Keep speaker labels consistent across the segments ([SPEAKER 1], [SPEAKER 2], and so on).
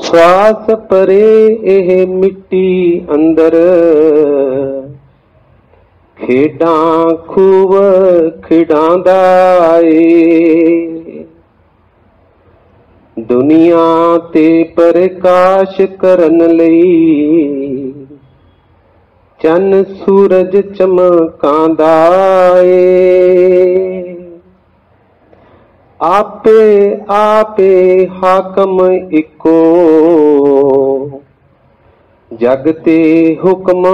[SPEAKER 1] श्वास परे एह मिट्टी अंदर खेडां खूब खिडांदा ਏ दुनिया ते प्रकाश करन लई चन सूरज चमकांदा ਏ आपे आपे हाकम इको जग ते हुक्म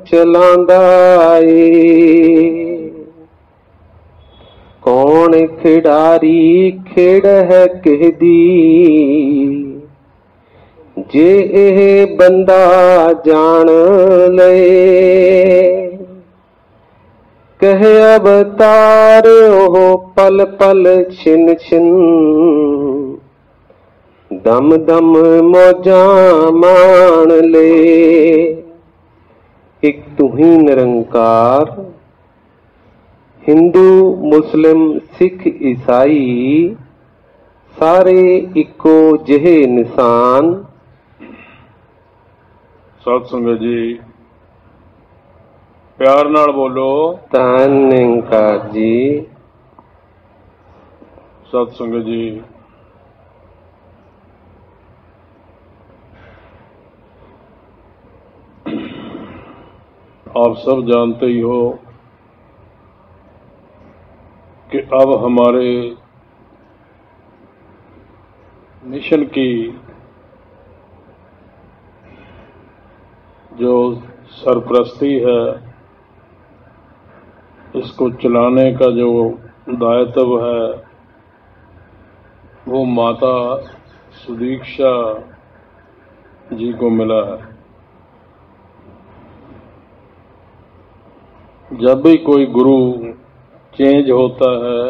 [SPEAKER 1] चलांदा ਏ कौन खिडारी खेड़ है किहदी जे एह बंदा जान लए कह अवतार ओह पल पल छिन छिन दम दम मौजा मान ले। एक तू ही निरंकार हिंदू मुस्लिम सिख ईसाई सारे इको जिहे निशान।
[SPEAKER 2] सत संगत जी प्यार नाल बोलो
[SPEAKER 1] धन्यकार जी।
[SPEAKER 2] सत संगत जी आप सब जानते ही हो कि अब हमारे मिशन की जो सरपरस्ती है, इसको चलाने का जो दायित्व है, वो माता सुदीक्षा जी को मिला है। जब भी कोई गुरु चेंज होता है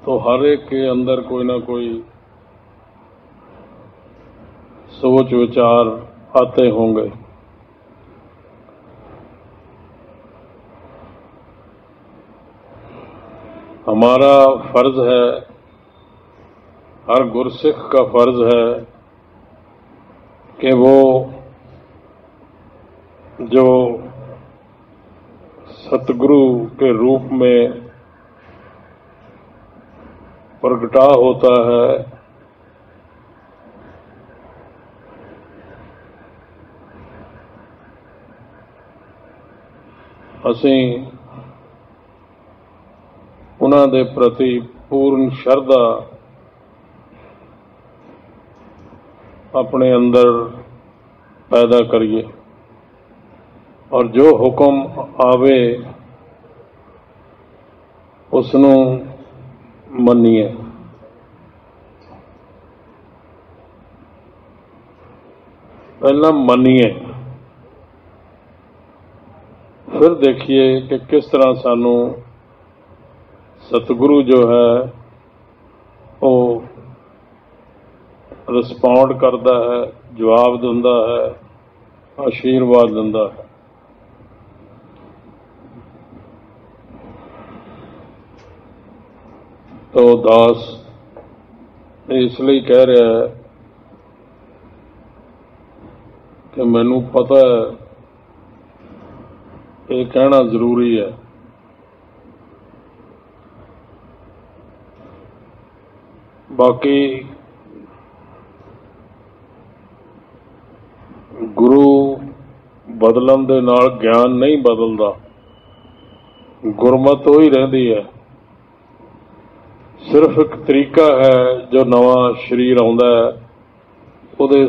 [SPEAKER 2] तो हर एक के अंदर कोई ना कोई सोच विचार आते होंगे। हमारा फर्ज है, हर गुरसिख का फर्ज है कि वो जो सतगुरु के रूप में प्रगटा होता है, ਅਸੀਂ ਉਹਨਾਂ ਦੇ ਪ੍ਰਤੀ पूर्ण ਸ਼ਰਧਾ अपने अंदर पैदा करिए और जो हुक्म आवे उसनू मन्निए। पहला मन्निए, फिर देखिए कि किस तरह सानू सतगुरु जो है वो रिस्पॉन्ड करता है, जवाब दिंदा है, आशीर्वाद दिंदा है। तो दास इसलिए कह रहा है कि मैनू पता है ये कहना जरूरी है। बाकी गुरु बदलन दे नाल ज्ञान नहीं बदलता, गुरमत ही रहिंदी है। सिर्फ एक तरीका है, जो नवा शरीर आउंदा है उहदे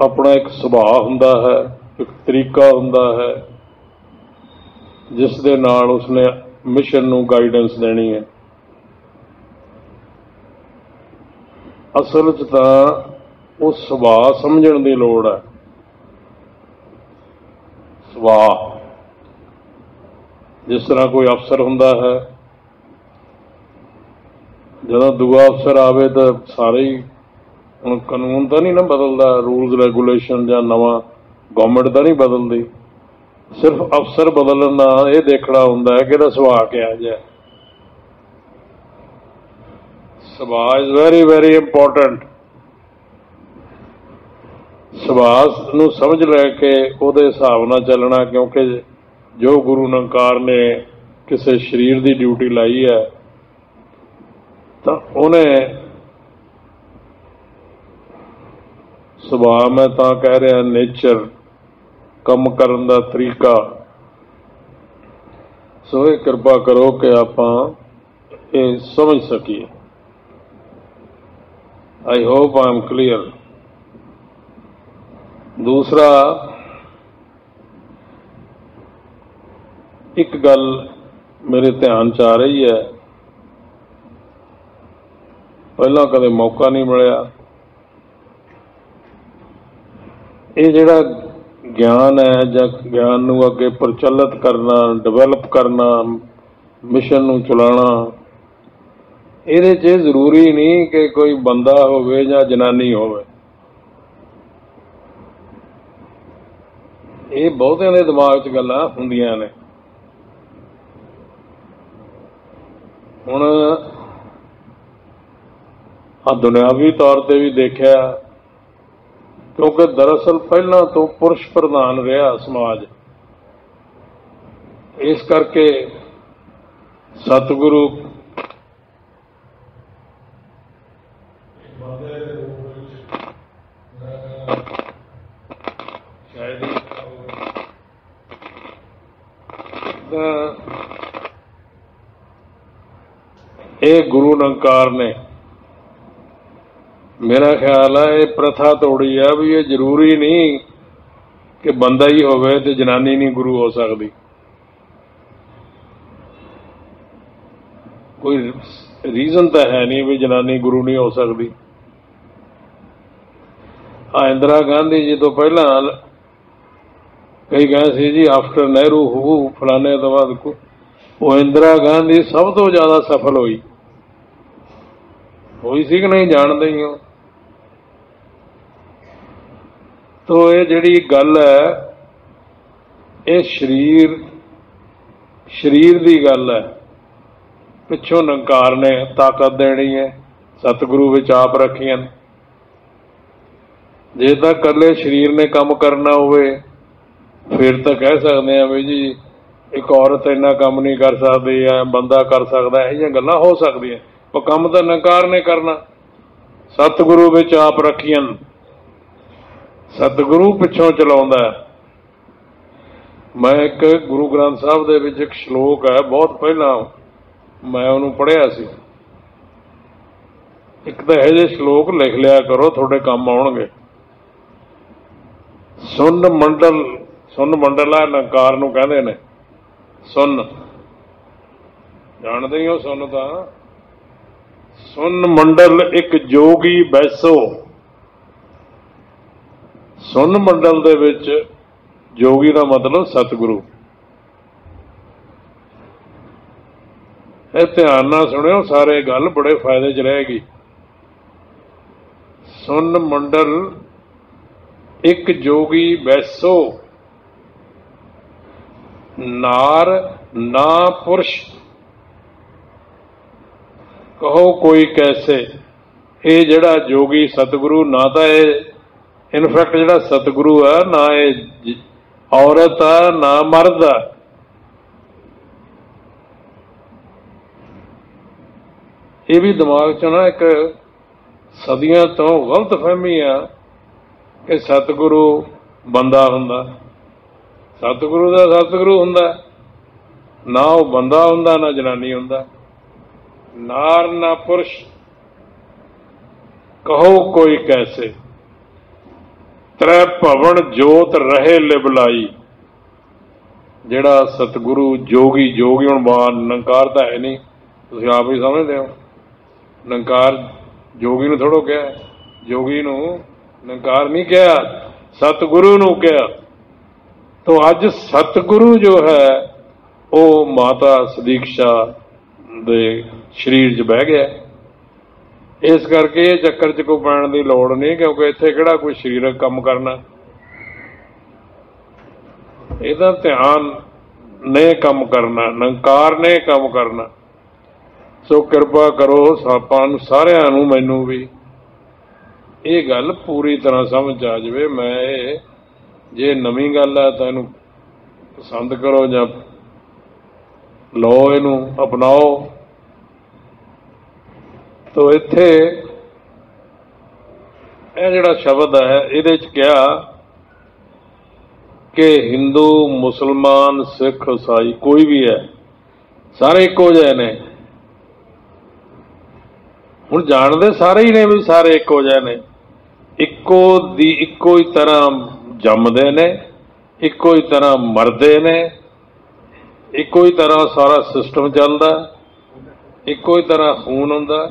[SPEAKER 2] अपना एक सुभाव हुंदा है, एक तरीका हुंदा है जिस दे नाल उसने मिशन नूं गाइडेंस देनी है। असल च तां उस सुभाव समझण दी लोड़ है। सुभाव जिस तरह कोई अफसर हुंदा है, जदों दूआ अफसर आवे तो सारे ही हुण कानून तो नहीं ना बदलता, रूल्स रेगूलेशन या नवा गवर्नमेंट तो नहीं बदलती। सिर्फ अफसर बदलण दा ये देखना हुंदा है कि इहदा सुभाव किहा जिहा। ਸੁਭਾਅ ਇਜ਼ ਵੈਰੀ ਵੈਰੀ ਇੰਪੋਰਟੈਂਟ। ਸੁਭਾਅ ਨੂੰ ਸਮਝ ਲੈ ਕੇ ਉਹਦੇ ਹਿਸਾਬ ਨਾਲ ਚੱਲਣਾ, ਕਿਉਂਕਿ ਜੋ ਗੁਰੂ ਨਿਰੰਕਾਰ ਨੇ ਕਿਸੇ ਸਰੀਰ ਦੀ ਡਿਊਟੀ ਲਾਈ ਹੈ ਤਾਂ ਉਹਨੇ ਸੁਭਾਅ, ਮੈਂ ਤਾਂ ਕਹਿ ਰਿਹਾ ਨੇਚਰ, ਕੰਮ ਕਰਨ ਦਾ ਤਰੀਕਾ। ਸੋ ਇਹ ਕਿਰਪਾ ਕਰੋ ਕਿ ਆਪਾਂ ਇਹ ਸਮਝ ਸਕੀਏ। I hope I am clear. दूसरा, एक गल मेरे ध्यान च आ रही है, पहला कदे मौका नहीं मिलिया। ये जिहड़ा ज्ञान है जां ज्ञान नूं अगे प्रचलित करना, डिवेलप करना, मिशन नूं चलाना, इहदे च जरूरी नहीं कि कोई बंदा होवे जां जनानी होवे। ये बहुतियां दे दिमाग च गल्लां हुंदियां ने। हुण दुनियावी तौर पर भी देखिया, क्योंकि दरअसल पहला तो पुरुष प्रधान रहा समाज, इस करके सतगुरु ये गुरु निरंकार ने, मेरा ख्याल है ये प्रथा तोड़ी है भी ये जरूरी नहीं कि बंदा ही होवे ते जनानी नहीं गुरु हो सकती। कोई रीजन तो है नहीं भी जनानी गुरु नहीं हो सकती। इंदिरा गांधी जी तो पहला कई कहे सी जी आफ्टर नेहरू हु फलाने तो बाद वो इंदिरा गांधी सब तो ज्यादा सफल हुई सी कि नहीं जानते ही हो। तो ये जिहड़ी गल है ये शरीर दी गल है। पिछों निरंकार ने ताकत देनी है, सतगुरु विच आप रखियां। जे तां कल्ले शरीर ने काम करना होवे फिर तो कह सकते हैं भी जी एक औरत इन्ना काम नहीं कर सकती है, बंदा कर सकता है, ये गल्लां हो सकदियां, पर काम तो निरंकार ने करना। सतगुरु विच आप रखियन, सतगुरु पिछों चलाउंदा है। मैं एक गुरु ग्रंथ साहब दे विच एक श्लोक है, बहुत पहला मैं उन्होंने पढ़िया सी। एक तो यह श्लोक लिख लिया करो, थोड़े काम आउणगे। सुन मंडल है निरंकार नूं कहंदे ने। सुन जानते ही हो, सुन तां सुन मंडल एक जोगी बैसो। सुन मंडल दे विच जोगी का मतलब सतगुरु। ਇਹ ध्यान ना सुनियो, सारे गल बड़े फायदे च रहेगी। सुन मंडल एक जोगी बैसो, नार ना पुरुष कहो कोई कैसे। ये जड़ा जोगी सतगुरु ना तो इनफैक्ट जड़ा सतगुरु है ना ये औरत है ना मर्द है। ये भी दिमाग च ना एक सदियां तो गलत फहमी है कि सतगुरु बंदा हुंदा। सतगुरु दा सतगुरु हुंदा, ना वो बंदा हुंदा ना जनानी हुंदा। नार ना पुरुष कहो कोई कैसे। त्रै भवन जोत रहे लिबलाई। जेड़ा सतगुरु जोगी, जोगी हुण बाण निरंकार तां है नहीं, तुसीं आप ही समझदे हो। निरंकार जोगी नूं थोड़ो कहा, जोगी नूं निरंकार नहीं कहा, सतगुरु नूं कहा। तो अज सतगुरु जो है वो माता सदीक्षा दे शरीर च बह गया। इस करके ये चक्कर च कोई पैण की लोड़ नहीं, क्योंकि इत्थे किहड़ा कोई शरीरक काम करना। इहदा ध्यान ने काम करना, निरंकार ने काम करना। ਸੋ ਕਿਰਪਾ ਕਰੋ ਆਪਾਂ ਨੂੰ ਸਾਰਿਆਂ ਨੂੰ, ਮੈਨੂੰ ਵੀ ਇਹ ਗੱਲ ਪੂਰੀ ਤਰ੍ਹਾਂ ਸਮਝ ਆ ਜਾਵੇ। ਮੈਂ ਇਹ ਜੇ ਨਵੀਂ ਗੱਲ ਹੈ ਤਾਂ ਇਹਨੂੰ ਪਸੰਦ ਕਰੋ ਜਾਂ ਲਓ, ਇਹਨੂੰ ਅਪਣਾਓ। ਤੋ ਇੱਥੇ ਇਹ ਜਿਹੜਾ ਸ਼ਬਦ ਹੈ ਇਹਦੇ 'ਚ ਕਿਹਾ ਕਿ ਹਿੰਦੂ, ਮੁਸਲਮਾਨ, ਸਿੱਖ, ਈਸਾਈ ਕੋਈ ਵੀ ਹੈ, ਸਾਰੇ ਇੱਕੋ ਜਿਹੇ ਨੇ। ਹੁਣ ਜਾਣਦੇ ਸਾਰੇ ਹੀ ਨੇ ਵੀ ਸਾਰੇ ਇੱਕੋ ਜਿਹੇ ਨੇ, ਇੱਕੋ ਹੀ ਤਰ੍ਹਾਂ ਜੰਮਦੇ ਨੇ, ਇੱਕੋ ਹੀ ਤਰ੍ਹਾਂ ਮਰਦੇ ਨੇ, ਇੱਕੋ ਹੀ ਤਰ੍ਹਾਂ ਸਾਰਾ ਸਿਸਟਮ ਚੱਲਦਾ, ਇੱਕੋ ਹੀ ਤਰ੍ਹਾਂ ਖੂਨ ਹੁੰਦਾ।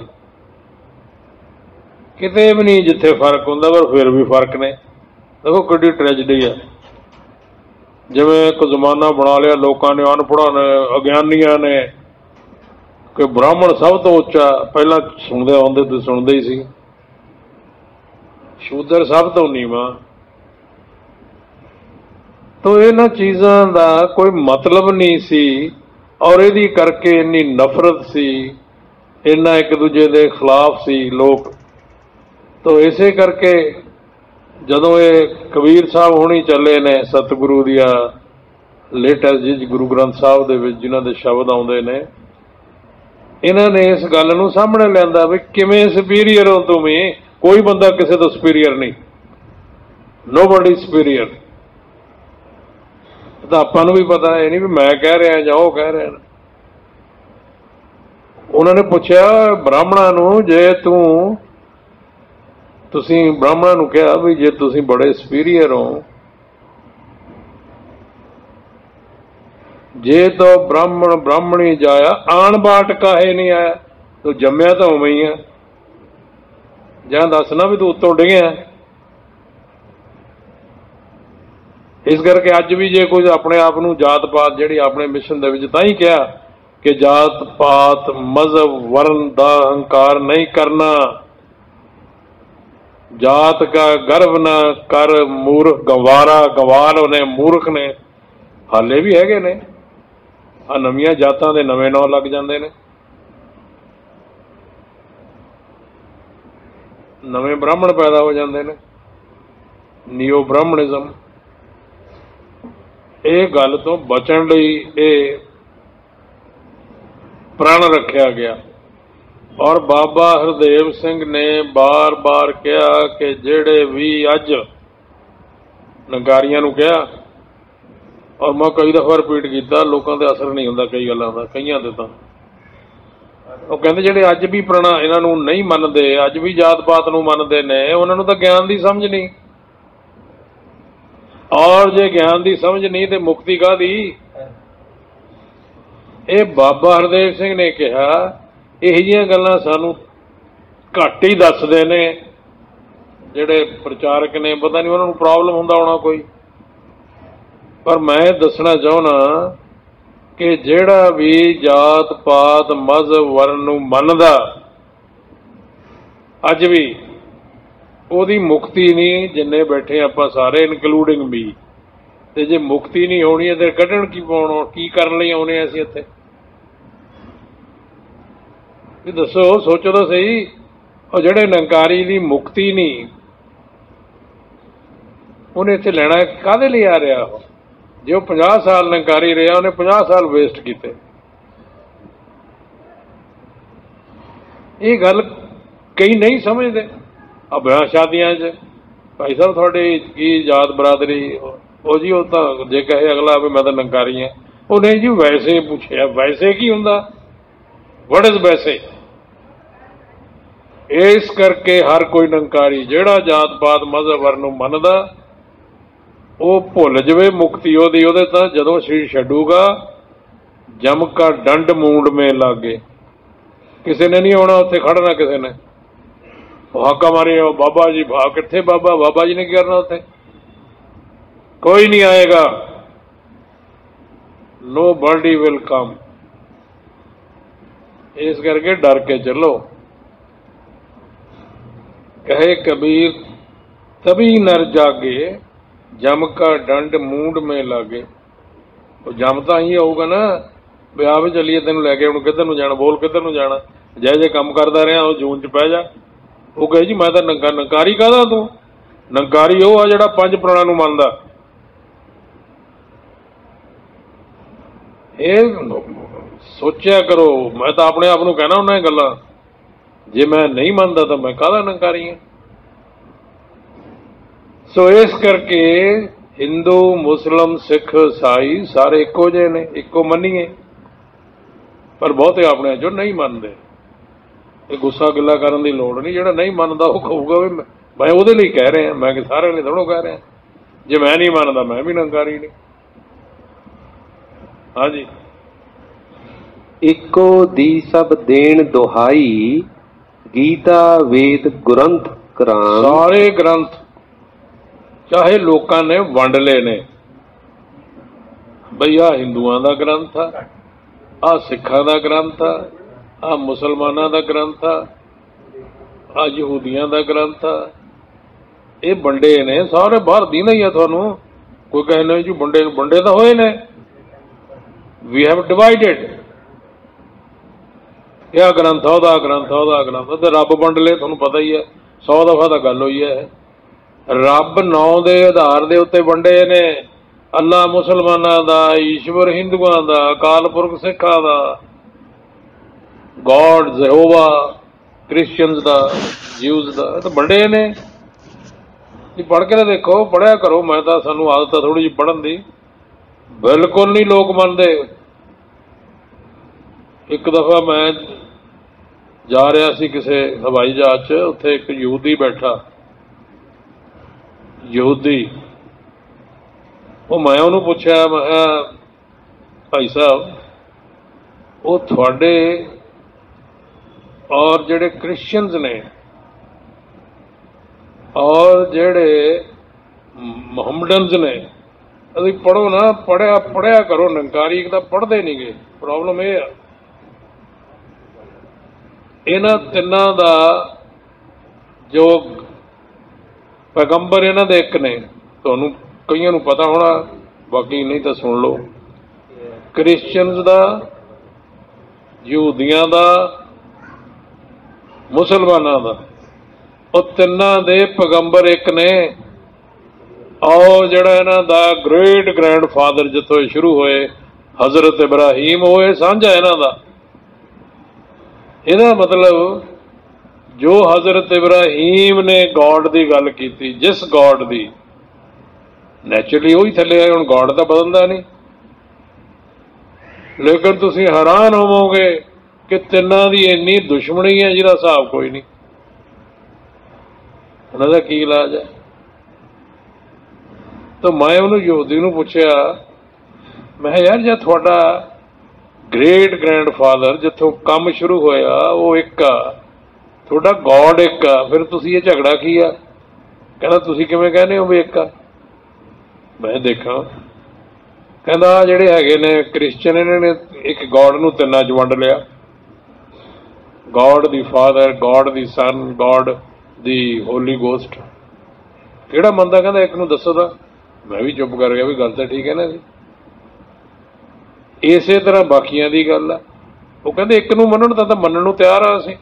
[SPEAKER 2] ਕਿਤੇ ਵੀ ਨਹੀਂ ਜਿੱਥੇ ਫਰਕ ਹੁੰਦਾ, ਪਰ ਫਿਰ ਵੀ ਫਰਕ ਨੇ। ਦੇਖੋ ਕਿੱਡੀ ਟ੍ਰੈਜਡੀ ਹੈ। ਜਿਵੇਂ ਇੱਕ ਜ਼ਮਾਨਾ ਬਣਾ ਲਿਆ ਲੋਕਾਂ ਨੇ, ਅਨਪੜ੍ਹਾਂ ਨੇ, ਅਗਿਆਨੀਆਂ ਨੇ, ਕਿ ਬ੍ਰਾਹਮਣ ਸਭ ਤੋਂ ਉੱਚਾ। ਪਹਿਲਾਂ ਸੁਣਦੇ ਆਉਂਦੇ ਤੇ ਸੁਣਦੇ ਹੀ ਸੀ, ਸ਼ੂਦਰ ਸਭ ਤੋਂ ਨੀਵਾਂ। ਤੋ ਇਹਨਾਂ ਚੀਜ਼ਾਂ ਦਾ ਕੋਈ ਮਤਲਬ ਨਹੀਂ ਸੀ, ਔਰ ਇਹਦੀ ਕਰਕੇ ਇੰਨੀ ਨਫ਼ਰਤ ਸੀ, ਇੰਨਾ ਇੱਕ ਦੂਜੇ ਦੇ ਖਿਲਾਫ ਸੀ ਲੋਕ। ਤੋ ਇਸੇ ਕਰਕੇ ਜਦੋਂ ਇਹ ਕਬੀਰ ਸਾਹਿਬ ਹੁਣੀ ਚੱਲੇ ਨੇ, ਸਤਿਗੁਰੂ ਦੀਆਂ ਲੇਟੈਸਟ ਜੀ ਗੁਰੂ ਗ੍ਰੰਥ ਸਾਹਿਬ ਦੇ ਵਿੱਚ ਜਿਨ੍ਹਾਂ ਦੇ ਸ਼ਬਦ ਆਉਂਦੇ ਨੇ, ਇਹਨਾਂ ਨੇ ਇਸ ਗੱਲ ਨੂੰ ਸਾਹਮਣੇ ਲਿਆਂਦਾ ਵੀ ਕਿਵੇਂ ਸੁਪੀਰੀਅਰ ਹੋ ਤੁਸੀਂ। ਕੋਈ ਬੰਦਾ ਕਿਸੇ ਤੋਂ ਸੁਪੀਰੀਅਰ ਨਹੀਂ, ਨੋਬਡੀ ਸੁਪੀਰੀਅਰ। ਤਾਂ ਆਪਾਂ ਨੂੰ ਵੀ ਪਤਾ, ਇਹ ਨਹੀਂ ਵੀ ਮੈਂ ਕਹਿ ਰਿਹਾ ਜਾਂ ਉਹ ਕਹਿ ਰਿਹਾ। ਉਹਨਾਂ ਨੇ ਪੁੱਛਿਆ ਬ੍ਰਾਹਮਣਾਂ ਨੂੰ, ਜੇ ਤੁਸੀਂ ਬ੍ਰਾਹਮਣਾਂ ਨੂੰ ਕਿਹਾ ਵੀ ਜੇ ਤੁਸੀਂ ਬੜੇ ਸੁਪੀਰੀਅਰ ਹੋ, ਜੇ ਤਾਂ ਬ੍ਰਾਹਮਣ ਬ੍ਰਾਹਮਣੀ ਜਾਇਆ ਆਣ ਬਾਟ ਕਾਹੇ ਨਹੀਂ ਆਇਆ, ਤੂੰ ਜੰਮਿਆ ਤਾਂ ਉਵੇਂ ਹੀ ਆ, ਜਾਂ ਦੱਸਣਾ ਵੀ ਤੂੰ ਉੱਤੋਂ ਡਿੱਗਿਆ। ਇਸ ਕਰਕੇ ਅੱਜ ਵੀ ਜੇ ਕੁਝ ਆਪਣੇ ਆਪ ਨੂੰ ਜਾਤ ਪਾਤ, ਜਿਹੜੀ ਆਪਣੇ ਮਿਸ਼ਨ ਦੇ ਵਿੱਚ ਤਾਂ ਹੀ ਕਿਹਾ ਕਿ ਜਾਤ ਪਾਤ ਮਜ਼ਹਬ ਵਰਨ ਦਾ ਹੰਕਾਰ ਨਹੀਂ ਕਰਨਾ, ਜਾਤ ਕਾ ਗਰਵ ਨਾ ਕਰ ਮੂਰਖ ਗਵਾਰਾ, ਗਵਾਰ ਨੇ ਮੂਰਖ ਨੇ। ਹਾਲੇ ਵੀ ਹੈਗੇ ਨੇ, ਆ ਨਵੀਆਂ ਜਾਤਾਂ ਦੇ ਨਵੇਂ ਨਾਂ ਲੱਗ ਜਾਂਦੇ ਨੇ, ਨਵੇਂ ਬ੍ਰਾਹਮਣ ਪੈਦਾ ਹੋ ਜਾਂਦੇ ਨੇ, ਨਿਓ ਬ੍ਰਾਹਮਣਿਜ਼ਮ। ਇਹ ਗੱਲ ਤੋਂ ਬਚਣ ਲਈ ਇਹ ਪ੍ਰਣ ਰੱਖਿਆ ਗਿਆ। ਔਰ ਬਾਬਾ ਹਰਦੇਵ ਸਿੰਘ ਨੇ ਬਾਰ-ਬਾਰ ਕਿਹਾ ਕਿ ਜਿਹੜੇ ਵੀ ਅੱਜ ਨੰਗਾਰੀਆਂ ਨੂੰ ਕਿਹਾ, ਔਰ ਮੈਂ ਕਈ ਦਫਾ ਰਿਪੀਟ ਕੀਤਾ, ਲੋਕਾਂ ਤੇ ਅਸਰ ਨਹੀਂ ਹੁੰਦਾ ਕਈ ਗੱਲਾਂ ਦਾ, ਕਈਆਂ ਦੇ ਤਾਂ ਉਹ ਕਹਿੰਦੇ ਜਿਹੜੇ ਅੱਜ ਵੀ ਪ੍ਰਣਾ ਇਹਨਾਂ ਨੂੰ ਨਹੀਂ ਮੰਨਦੇ, ਅੱਜ ਵੀ ਜਾਤ ਪਾਤ ਨੂੰ ਮੰਨਦੇ ਨੇ, ਉਹਨਾਂ ਨੂੰ ਤਾਂ ਗਿਆਨ ਦੀ ਸਮਝ ਨਹੀਂ। ਔਰ ਜੇ ਗਿਆਨ ਦੀ ਸਮਝ ਨਹੀਂ ਤੇ ਮੁਕਤੀ ਕਾਹਦੀ। ਇਹ ਬਾਬਾ ਹਰਦੇਵ ਸਿੰਘ ਨੇ ਕਿਹਾ। ਇਹੋ ਜਿਹੀਆਂ ਗੱਲਾਂ ਸਾਨੂੰ ਘੱਟ ਹੀ ਦੱਸਦੇ ਨੇ ਜਿਹੜੇ ਪ੍ਰਚਾਰਕ ਨੇ, ਪਤਾ ਨਹੀਂ ਉਹਨਾਂ ਨੂੰ ਪ੍ਰੋਬਲਮ ਹੁੰਦਾ ਹੋਣਾ ਕੋਈ। ਪਰ ਮੈਂ ਦੱਸਣਾ ਚਾਹੁੰਦਾ ਕਿ ਜਿਹੜਾ ਵੀ ਜਾਤ ਪਾਤ ਮਜ਼ਹਬ ਵਰਨ ਨੂੰ ਮੰਨਦਾ ਅੱਜ ਵੀ, ਉਹਦੀ ਮੁਕਤੀ ਨਹੀਂ। ਜਿੰਨੇ ਬੈਠੇ ਆਪਾਂ ਸਾਰੇ ਇਨਕਲੂਡਿੰਗ ਵੀ, ਤੇ ਜੇ ਮੁਕਤੀ ਨਹੀਂ ਹੋਣੀ ਹੈ ਤੇ ਕੱਢਣ ਕੀ ਪਾਉਣਾ, ਕੀ ਕਰਨ ਲਈ ਆਉਣੇ ਅਸੀਂ ਇੱਥੇ? ਵੀ ਦੱਸੋ, ਸੋਚੋ ਤਾਂ ਸਹੀ। ਉਹ ਜਿਹੜੇ ਨਿਰੰਕਾਰੀ ਦੀ ਮੁਕਤੀ ਨਹੀਂ, ਉਹਨੇ ਇੱਥੇ ਲੈਣਾ ਕਾਹਦੇ ਲਈ ਆ ਰਿਹਾ? ਉਹ ਜੇ ਉਹ 50 ਸਾਲ ਨਿਰੰਕਾਰੀ ਰਿਹਾ, ਉਹਨੇ 50 ਸਾਲ ਵੇਸਟ ਕੀਤੇ। ਇਹ ਗੱਲ ਕਈ ਨਹੀਂ ਸਮਝਦੇ। ਆ ਵਿਆਹ ਸ਼ਾਦੀਆਂ 'ਚ ਭਾਈ ਸਾਹਿਬ ਤੁਹਾਡੀ ਕੀ ਜਾਤ ਬਰਾਦਰੀ? ਉਹ ਜੀ ਉਹ ਤਾਂ ਜੇ ਕਹੇ ਅਗਲਾ ਵੀ ਮੈਂ ਤਾਂ ਨਿਰੰਕਾਰੀ ਹਾਂ, ਉਹ ਨਹੀਂ ਜੀ ਵੈਸੇ ਪੁੱਛਿਆ, ਵੈਸੇ ਕੀ ਹੁੰਦਾ? ਵਟ ਇਜ਼ ਵੈਸੇ? ਇਸ ਕਰਕੇ ਹਰ ਕੋਈ ਨਿਰੰਕਾਰੀ ਜਿਹੜਾ ਜਾਤ ਪਾਤ ਮਜ਼ਹਬ ਵਰਨ ਨੂੰ ਮੰਨਦਾ, ਉਹ ਭੁੱਲ ਜਾਵੇ ਮੁਕਤੀ ਉਹਦੀ। ਉਹਦੇ ਤਾਂ ਜਦੋਂ ਸਰੀਰ ਛੱਡੂਗਾ, ਜਮ ਕਾ ਡੰਡ ਮੂੰਡ ਮੇ ਲਾਗੇ, ਕਿਸੇ ਨੇ ਨਹੀਂ ਆਉਣਾ ਉੱਥੇ ਖੜਨਾ, ਕਿਸੇ ਨੇ ਹਾਕਾ ਮਾਰੇ ਬਾਬਾ ਜੀ। ਕਿੱਥੇ ਬਾਬਾ? ਬਾਬਾ ਜੀ ਨੇ ਕੀ ਕਰਨਾ ਉੱਥੇ? ਕੋਈ ਨਹੀਂ ਆਏਗਾ। ਨੋ ਬਡੀ ਵਿਲ ਕਮ। ਇਸ ਕਰਕੇ ਡਰ ਕੇ ਚੱਲੋ। ਕਹੇ ਕਬੀਰ ਤभी नर जागे, जम का डंड मूंड में लागे। तो जम तो ही होगा ना, ਵੀ ਆ ਵੀ ਚੱਲੀਏ ਤੈਨੂੰ ਲੈ ਕੇ, ਹੁਣ ਕਿੱਧਰ ਨੂੰ ਜਾਣਾ, ਬੋਲ ਕਿੱਧਰ ਨੂੰ ਜਾਣਾ, ਜਿਹੇ ਜਿਹੇ ਕੰਮ ਕਰਦਾ ਰਿਹਾ ਉਹ ਜੂਨ 'ਚ ਪੈ ਜਾ। ਉਹ ਕਹੇ ਜੀ ਮੈਂ ਤਾਂ ਨੰਕਾਰੀ ਕਾਹਦਾ, ਤੂੰ ਨੰਕਾਰੀ ਉਹ ਆ ਜਿਹੜਾ 5 ਪ੍ਰਾਣਾਂ ਨੂੰ ਮੰਨਦਾ। ਇਹ ਸੋਚਿਆ ਕਰੋ। ਮੈਂ ਤਾਂ ਆਪਣੇ ਆਪ ਨੂੰ ਕਹਿਣਾ ਉਹਨਾਂ ਇਹ ਗੱਲਾਂ, ਜੇ ਮੈਂ ਨਹੀਂ ਮੰਨਦਾ ਤਾਂ ਮੈਂ ਕਾਹਦਾ ਨੰਕਾਰੀ ਹਾਂ। ਸੋ ਇਸ ਕਰਕੇ ਹਿੰਦੂ, ਮੁਸਲਿਮ, ਸਿੱਖ, ਈਸਾਈ ਸਾਰੇ ਇੱਕੋ ਜਿਹੇ ਨੇ, ਇੱਕੋ ਮੰਨੀਏ, ਪਰ ਬਹੁਤੇ ਆਪਣੇ ਚੋਂ ਨਹੀਂ ਮੰਨਦੇ। ਇਹ ਗੁੱਸਾ ਗਿੱਲਾ ਕਰਨ ਦੀ ਲੋੜ ਨਹੀਂ। ਜਿਹੜਾ ਨਹੀਂ ਮੰਨਦਾ ਉਹ ਕਹੂਗਾ ਵੀ ਮੈਂ ਉਹਦੇ ਲਈ ਕਹਿ ਰਿਹਾ, ਮੈਂ ਕਿ ਸਾਰਿਆਂ ਲਈ ਥੋੜ੍ਹਾ ਕਹਿ ਰਿਹਾ। ਜੇ ਮੈਂ ਨਹੀਂ ਮੰਨਦਾ ਮੈਂ ਵੀ ਨੰਕਾਰੀ ਨਹੀਂ। ਹਾਂਜੀ,
[SPEAKER 1] ਇੱਕੋ ਦੀ ਸਭ ਦੇਣ ਦੁਹਾਈ, ਗੀਤਾ ਵੇਦ ਗ੍ਰੰਥ ਕੁਰਾਨ।
[SPEAKER 2] ਸਾਰੇ ਗ੍ਰੰਥ ਚਾਹੇ ਲੋਕਾਂ ਨੇ ਵੰਡ ਲਏ ਨੇ, ਬਈ ਆਹ ਹਿੰਦੂਆਂ ਦਾ ਗ੍ਰੰਥ ਆ, ਆਹ ਸਿੱਖਾਂ ਦਾ ਗ੍ਰੰਥ ਆ, ਆਹ ਮੁਸਲਮਾਨਾਂ ਦਾ ਗ੍ਰੰਥ ਆ, ਆਹ ਯਹੂਦੀਆਂ ਦਾ ਗ੍ਰੰਥ ਆ, ਇਹ ਵੰਡੇ ਨੇ ਸਾਰੇ। ਬਾਹਰ ਦੀਨਾ ਹੀ ਆ ਤੁਹਾਨੂੰ। ਕੋਈ ਕਹਿੰਦੇ ਜੀ ਵੰਡੇ ਤਾਂ ਹੋਏ ਨੇ। We have divided. ਇਹ ਗ੍ਰੰਥ ਉਹਦਾ ਗ੍ਰੰਥ, ਉਹਦਾ ਗ੍ਰੰਥ, ਤੇ ਰੱਬ ਵੰਡ ਲਏ। ਤੁਹਾਨੂੰ ਪਤਾ ਹੀ ਹੈ, 100 ਦਫਾ ਤਾਂ ਗੱਲ ਹੋਈ ਹੈ। ਰੱਬ ਨਾਂ ਦੇ ਆਧਾਰ ਦੇ ਉੱਤੇ ਵੰਡੇ ਨੇ। ਅੱਲਾ ਮੁਸਲਮਾਨਾਂ ਦਾ, ਈਸ਼ਵਰ ਹਿੰਦੂਆਂ ਦਾ, ਅਕਾਲ ਪੁਰਖ ਸਿੱਖਾਂ ਦਾ, ਗੋਡ ਯਹੋਵਾ ਕ੍ਰਿਸਚਨਸ ਦਾ, ਜਿਊਜ਼ ਦਾ, ਇਹ ਤਾਂ ਵੰਡੇ ਨੇ। ਪੜ੍ਹ ਕੇ ਤਾਂ ਦੇਖੋ, ਪੜ੍ਹਿਆ ਕਰੋ। ਮੈਂ ਤਾਂ, ਸਾਨੂੰ ਆਦਤ ਆ ਥੋੜ੍ਹੀ ਜਿਹੀ ਪੜ੍ਹਨ ਦੀ। ਬਿਲਕੁਲ ਨਹੀਂ ਲੋਕ ਮੰਨਦੇ। ਇੱਕ ਦਫਾ ਮੈਂ ਜਾ ਰਿਹਾ ਸੀ ਕਿਸੇ ਹਵਾਈ ਜਹਾਜ਼ 'ਚ, ਉੱਥੇ ਇੱਕ ਯਹੂਦੀ ਬੈਠਾ, ਯਹੂਦੀ। ਉਹ ਮੈਂ ਉਹਨੂੰ ਪੁੱਛਿਆ, ਮੈਂ ਕਿਹਾ ਭਾਈ ਸਾਹਿਬ, ਉਹ ਤੁਹਾਡੇ ਔਰ ਜਿਹੜੇ ਕ੍ਰਿਸਚਨਸ ਨੇ ਔਰ ਜਿਹੜੇ ਮੁਹੰਮਡਨਸ ਨੇ, ਅਸੀਂ ਪੜ੍ਹੋ ਨਾ, ਪੜ੍ਹਿਆ ਕਰੋ। ਨੰਕਾਰੀ ਤਾਂ ਪੜ੍ਹਦੇ ਨਹੀਂ ਗੇ। ਪ੍ਰੋਬਲਮ ਇਹ ਆ, ਇਹਨਾਂ ਤਿੰਨਾਂ ਦਾ ਜੋ ਪੈਗੰਬਰ ਇਹਨਾਂ ਦੇ ਇੱਕ ਨੇ। ਤੁਹਾਨੂੰ ਕਈਆਂ ਨੂੰ ਪਤਾ ਹੋਣਾ, ਬਾਕੀ ਨਹੀਂ ਤਾਂ ਸੁਣ ਲਓ। ਕ੍ਰਿਸਚਨਸ ਦਾ, ਯਹੂਦੀਆਂ ਦਾ, ਮੁਸਲਮਾਨਾਂ ਦਾ, ਉਹ ਤਿੰਨਾਂ ਦੇ ਪੈਗੰਬਰ ਇੱਕ ਨੇ। ਔਰ ਜਿਹੜਾ ਇਹਨਾਂ ਦਾ ਗ੍ਰੇਟ ਗ੍ਰੈਂਡ ਫਾਦਰ ਜਿੱਥੋਂ ਸ਼ੁਰੂ ਹੋਏ, ਹਜ਼ਰਤ ਇਬਰਾਹੀਮ, ਉਹ ਇਹ ਸਾਂਝਾ ਇਹਨਾਂ ਦਾ। ਇਹਦਾ ਮਤਲਬ ਜੋ ਹਜ਼ਰਤ ਇਬਰਾਹੀਮ ਨੇ ਗੋਡ ਦੀ ਗੱਲ ਕੀਤੀ, ਜਿਸ ਗੋਡ ਦੀ, ਨੈਚੁਰਲੀ ਉਹੀ ਥੱਲੇ ਆਏ। ਹੁਣ ਗੋਡ ਤਾਂ ਬਦਲਦਾ ਨਹੀਂ। ਲੇਕਿਨ ਤੁਸੀਂ ਹੈਰਾਨ ਹੋਵੋਗੇ ਕਿ ਤਿੰਨਾਂ ਦੀ ਇੰਨੀ ਦੁਸ਼ਮਣੀ ਹੈ ਜਿਹਦਾ ਹਿਸਾਬ ਕੋਈ ਨਹੀਂ। ਉਹਨਾਂ ਦਾ ਕੀ ਇਲਾਜ ਹੈ? ਤਾਂ ਮੈਂ ਉਹਨੂੰ ਯਹੂਦੀ ਨੂੰ ਪੁੱਛਿਆ, ਮੈਂ ਕਿਹਾ ਯਾਰ, ਜੇ ਤੁਹਾਡਾ ਗ੍ਰੇਟ ਗ੍ਰੈਂਡ ਫਾਦਰ ਜਿੱਥੋਂ ਕੰਮ ਸ਼ੁਰੂ ਹੋਇਆ ਉਹ ਇੱਕ ਆ, ਤੁਹਾਡਾ ਗੋਡ ਇੱਕ ਆ, ਫਿਰ ਤੁਸੀਂ ਇਹ ਝਗੜਾ ਕੀ ਆ? ਕਹਿੰਦਾ ਤੁਸੀਂ ਕਿਵੇਂ ਕਹਿੰਦੇ ਹੋ ਵੀ ਇੱਕ ਆ? ਮੈਂ ਦੇਖਾਂ। ਕਹਿੰਦਾ ਜਿਹੜੇ ਹੈਗੇ ਨੇ ਕ੍ਰਿਸਚਨ, ਇਹਨਾਂ ਨੇ ਇੱਕ ਗੋਡ ਨੂੰ ਤਿੰਨਾਂ 'ਚ ਵੰਡ ਲਿਆ। ਗੋਡ ਦੀ ਫਾਦਰ, ਗੋਡ ਦੀ ਸਨ, ਗੋਡ ਦੀ ਹੋਲੀ ਗੋਸਟ। ਕਿਹੜਾ ਮੰਨਦਾ? ਕਹਿੰਦਾ ਇੱਕ ਨੂੰ ਦੱਸੋ ਤਾਂ। ਮੈਂ ਵੀ ਚੁੱਪ ਕਰ ਗਿਆ ਵੀ ਗੱਲ ਤਾਂ ਠੀਕ ਹੈ ਨਾ ਜੀ। ਇਸੇ ਤਰ੍ਹਾਂ ਬਾਕੀਆਂ ਦੀ ਗੱਲ ਆ। ਉਹ ਕਹਿੰਦੇ ਇੱਕ ਨੂੰ ਮੰਨਣ ਤਾਂ ਮੰਨਣ ਨੂੰ ਤਿਆਰ ਆ ਅਸੀਂ।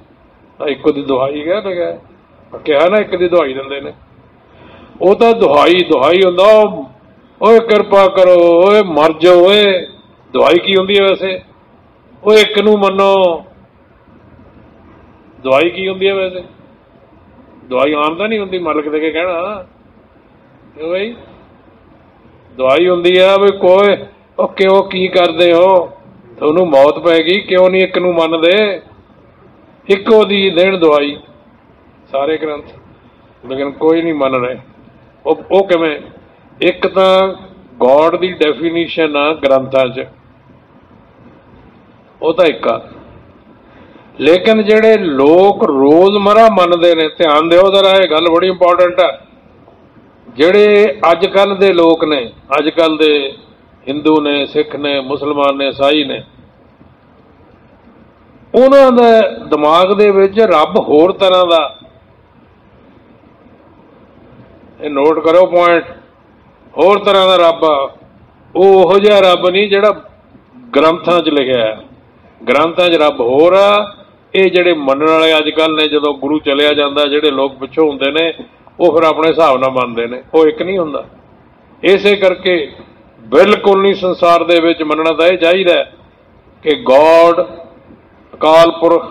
[SPEAKER 2] ਇੱਕੋ ਦੀ ਦੁਹਾਈ ਕਿਹਾ ਨਾ, ਇੱਕ ਦੀ ਦੁਹਾਈ ਦਿੰਦੇ ਨੇ। ਉਹ ਤਾਂ ਦੁਹਾਈ ਹੁੰਦਾ, ਓਏ ਕਿਰਪਾ ਕਰੋ, ਓਏ ਮਰ ਜਾਓ, ਓਏ। ਦੁਹਾਈ ਕੀ ਹੁੰਦੀ ਹੈ ਵੈਸੇ? ਉਹ ਇੱਕ ਨੂੰ ਮੰਨੋ। ਦੁਹਾਈ ਕੀ ਹੁੰਦੀ ਹੈ ਵੈਸੇ? ਦੁਹਾਈ ਆਮ ਤਾਂ ਨਹੀਂ ਹੁੰਦੀ ਮਾਲਕ ਦੇ ਕੇ ਕਹਿਣਾ, ਕਿਉਂ ਬਈ? ਦੁਹਾਈ ਹੁੰਦੀ ਆ ਵੀ ਕੋਈ, ਉਹ ਕਿਉਂ ਕੀ ਕਰਦੇ ਹੋ, ਤੁਹਾਨੂੰ ਮੌਤ ਪੈ ਗਈ, ਕਿਉਂ ਨਹੀਂ ਇੱਕ ਨੂੰ ਮੰਨਦੇ? ਇੱਕੋ ਦੀ ਦੇਣ ਦੁਹਾਈ ਸਾਰੇ ਗ੍ਰੰਥ, ਲੇਕਿਨ ਕੋਈ ਨਹੀਂ ਮੰਨ ਰਹੇ। ਉਹ ਕਿਵੇਂ? ਇੱਕ ਤਾਂ ਗੋਡ ਦੀ ਡੈਫੀਨੀਸ਼ਨ ਆ ਗ੍ਰੰਥਾਂ 'ਚ, ਉਹ ਤਾਂ ਇੱਕ ਆ। ਲੇਕਿਨ ਜਿਹੜੇ ਲੋਕ ਰੋਜ਼ਮਰਾ ਮੰਨਦੇ ਨੇ, ਧਿਆਨ ਦਿਓ ਜ਼ਰਾ, ਇਹ ਗੱਲ ਬੜੀ ਇੰਪੋਰਟੈਂਟ ਆ। ਜਿਹੜੇ ਅੱਜ ਕੱਲ੍ਹ ਦੇ ਲੋਕ ਨੇ, ਅੱਜ ਕੱਲ੍ਹ ਦੇ ਹਿੰਦੂ ਨੇ, ਸਿੱਖ ਨੇ, ਮੁਸਲਮਾਨ ਨੇ, ਈਸਾਈ ਨੇ, ਉਹਨਾਂ ਦੇ ਦਿਮਾਗ ਦੇ ਵਿੱਚ ਰੱਬ ਹੋਰ ਤਰ੍ਹਾਂ ਦਾ। ਇਹ ਨੋਟ ਕਰੋ ਪੁਆਇੰਟ, ਹੋਰ ਤਰ੍ਹਾਂ ਦਾ ਰੱਬ ਆ। ਉਹ ਉਹੋ ਜਿਹਾ ਰੱਬ ਨਹੀਂ ਜਿਹੜਾ ग्रंथां 'च लिखिया है। ग्रंथां 'च रब होर आ, ये जिहड़े मनण वाले अजकल ने, जदों गुरु चलिया जांदा जिहड़े लोग पिछों हुंदे ने वो फिर अपने हिसाब नाल मनदे ने, वो एक नहीं हुंदा। इसे करके बिल्कुल नहीं संसार दे विच मनना तां इह चाहीदा कि गॉड, अकाल पुरख,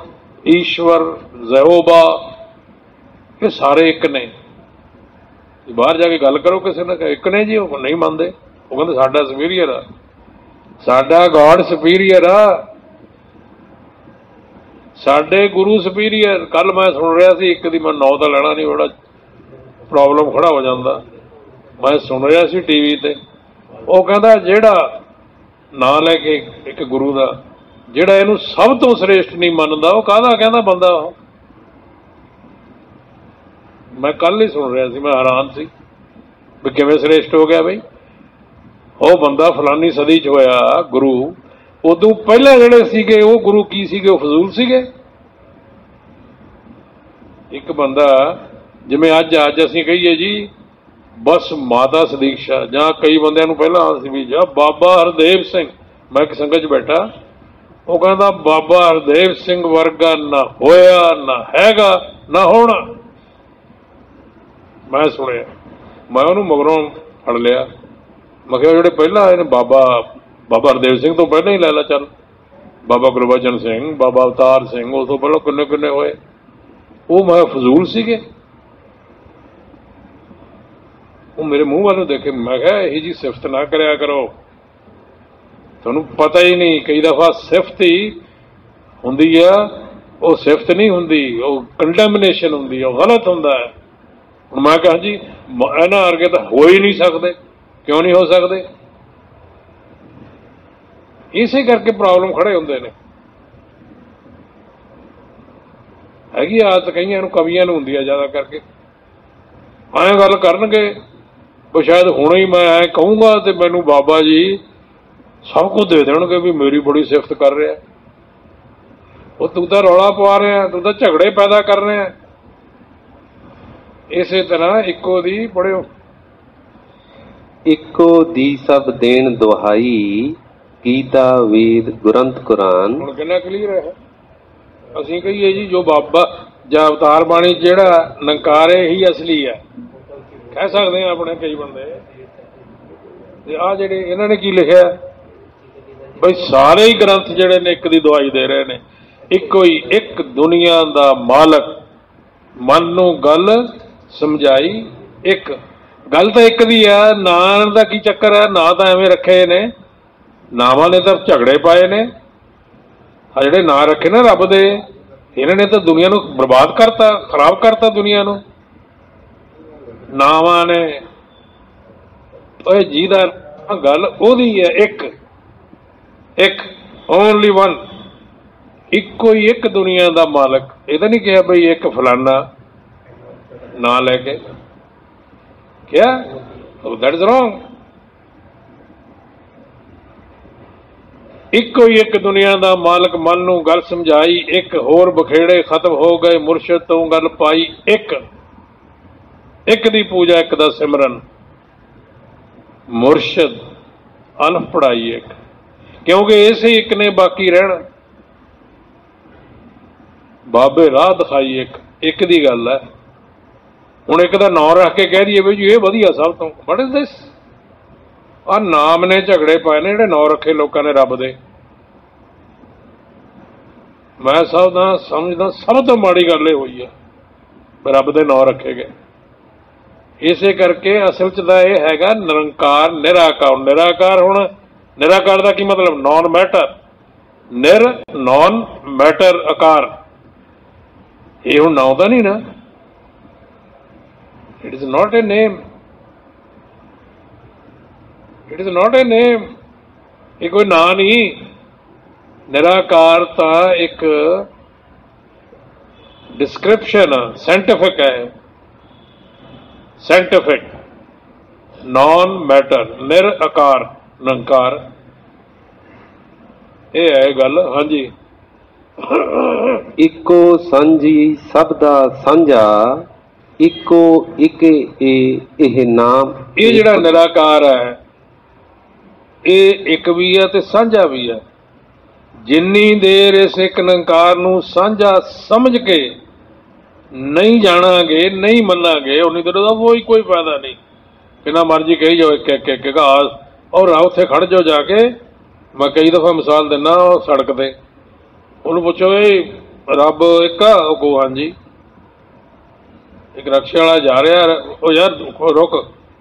[SPEAKER 2] ईश्वर, यहोवा, ये सारे एक ने। बाहर जाके गल करो किसी ने, एक ने जी, वो नहीं मानते। वो कहते साडा सुपीरियर आ, साडा गॉड सुपीरियर आ, साडे गुरु सुपीरियर। कल मैं सुन रहा सी एक दी, मैं नौ तो लेना नहीं, बड़ा प्रॉब्लम खड़ा हो जाता। मैं सुन रहा सी टीवी ते, वो कहता जेड़ा ना लैके एक गुरु का, जेड़ा इहनूं सब तो श्रेष्ठ नहीं मनदा, वो काहदा कहंदा बंदा। मैं कल ही सुन रहा सी, मैं हैरान सी भी किवें श्रेष्ठ हो गया बई। वो बंदा फलानी सदी च होया गुरु, उदों पहले जिहड़े सीगे वो गुरु की सीगे, वो फजूल सीगे। एक बंदा जिवें अज असीं कहीए जी बस माता सदीक शाह, जां कई बंदिआं नूं पहलां सी भी जा बाबा हरदेव सिंह। मैं एक संगत च बैठा, वो कहता बाबा हरदेव सिंह वर्गा ना होया, ना हैगा, ना होना। मैं सुनिया, मैं उन्होंने मगरों फड़ लिया, मैं कहा जो पहला बाबा हरदेव सिंह तो पहले ही लै ला, चल बाबा गुरबचन सिंह, बाबा अवतार सिंह, उस तो पहले किन्ने किन्ने होए, वो मैं फजूल सीगे। वो मेरे मूँह वालों देखे, मैं कहा यही जी सिफत ना करया करो, तुहानूं पता ही नहीं। कई दफा सिफत ही हुंदी आ, वो सिफत नहीं हुंदी, वो कंडैमनेशन हुंदी है, गलत हुंदा है। हुण मैं कहा जी इन्हां वर्गे तो हो ही नहीं सकते, क्यों नहीं हो सकते? इसे करके प्रॉब्लम खड़े हुंदे ने। हैगी आदत कईयां नूं, कवियां नूं हुंदी है ज़्यादा करके, ऐं गल करनगे वो शायद हुणे ही मैं ऐ कहूँगा तो मैनू बाबा जी सब कुछ दे देणगे भी मेरी बड़ी सिफत कर रहा। वो तू तो रौला पवा रहा, तू तो झगड़े पैदा कर रहा। इसे तरह इको दी पढ़ियो,
[SPEAKER 1] इको दी सब देन दुहाई, गीता वेद ग्रंथ कुरान।
[SPEAKER 2] हुण कितना क्लीयर है। असीं कहीए जी जो बाबा जां अवतार बाणी जिहड़ा नंकारे ही असली है, कह सकते हैं अपने कई बंदे। आ जिहड़े इन्हां ने की लिखिआ बई सारे ही ग्रंथ जिहड़े ने एक दी दुआई दे रहे ने, इको ही एक दुनिया दा मालक, मन नूं गल समझाई एक। गल तो एक दी है, नां दा की चक्कर है? ना तो एवें रखे ने, नावां ने तो झगड़े पाए ने। आ जिहड़े नां रखे ना रब दे, इन्हां ने तो दुनिया नूं बर्बाद करता, खराब करता दुनिया नूं। नावां ने जिहदा गल ओहदी है एक एक, ओनली वन, इको ही एक दुनिया का मालक। यह तो नहीं कहा बई एक फलाना ना लैके, क्या दैट इज रॉन्ग। इको ही एक दुनिया का मालक, मन नूं गल समझाई एक, होर बखेड़े खत्म हो गए, मुरशद तो गल पाई एक। एक दी पूजा, एक दा सिमरन, मुरशद अनफ पढ़ाई एक, क्योंकि इसे एक ने बाकी रहना। बाबे राह दिखाई एक दी गल है। हुण एक दा नाम रख के कह दिए भी जी ये वधिया सब तो, व्हाट इज दिस? आ नाम ने झगड़े पाए ने जिहड़े नाम रखे लोगों ने रब दे। मैं समझदा सब तो माड़ी गल होई है रब दे नाम रखे गए। इसे करके असल च तां यह हैगा निरंकार निराकार। निराकार हुण निराकार का की मतलब? नॉन मैटर, निर नॉन मैटर आकार। ये हुण नाम दा नहीं ना, it is not a name, it is not a name. ये कोई ना नहीं। निराकार ता एक डिस्क्रिप्शन साइंटिफिक है, साइंटिफिक नॉन मैटर, निर आकार निरंकार, ये है गल। हाँ जी।
[SPEAKER 1] इको सांझी सब दा सांझा, इको इक ए नाम।
[SPEAKER 2] ये जिहड़ा निराकार है ये एक भी है ते साझा भी है। जिन्नी देर इस एक निरंकार नूं साझा समझ के नहीं जाणांगे, नहीं मनांगे, उन्नी देर दा कोई फायदा नहीं। कितना मर्जी कही जाओ एक एक और उत्थे खड़ जाओ जाके। मैं कई दफा मिसाल दिना, सड़क ते उन्होंने पुछो रब एक आ, को हाँ जी। एक रक्शे वाला जा रहा, ओ यार रुक,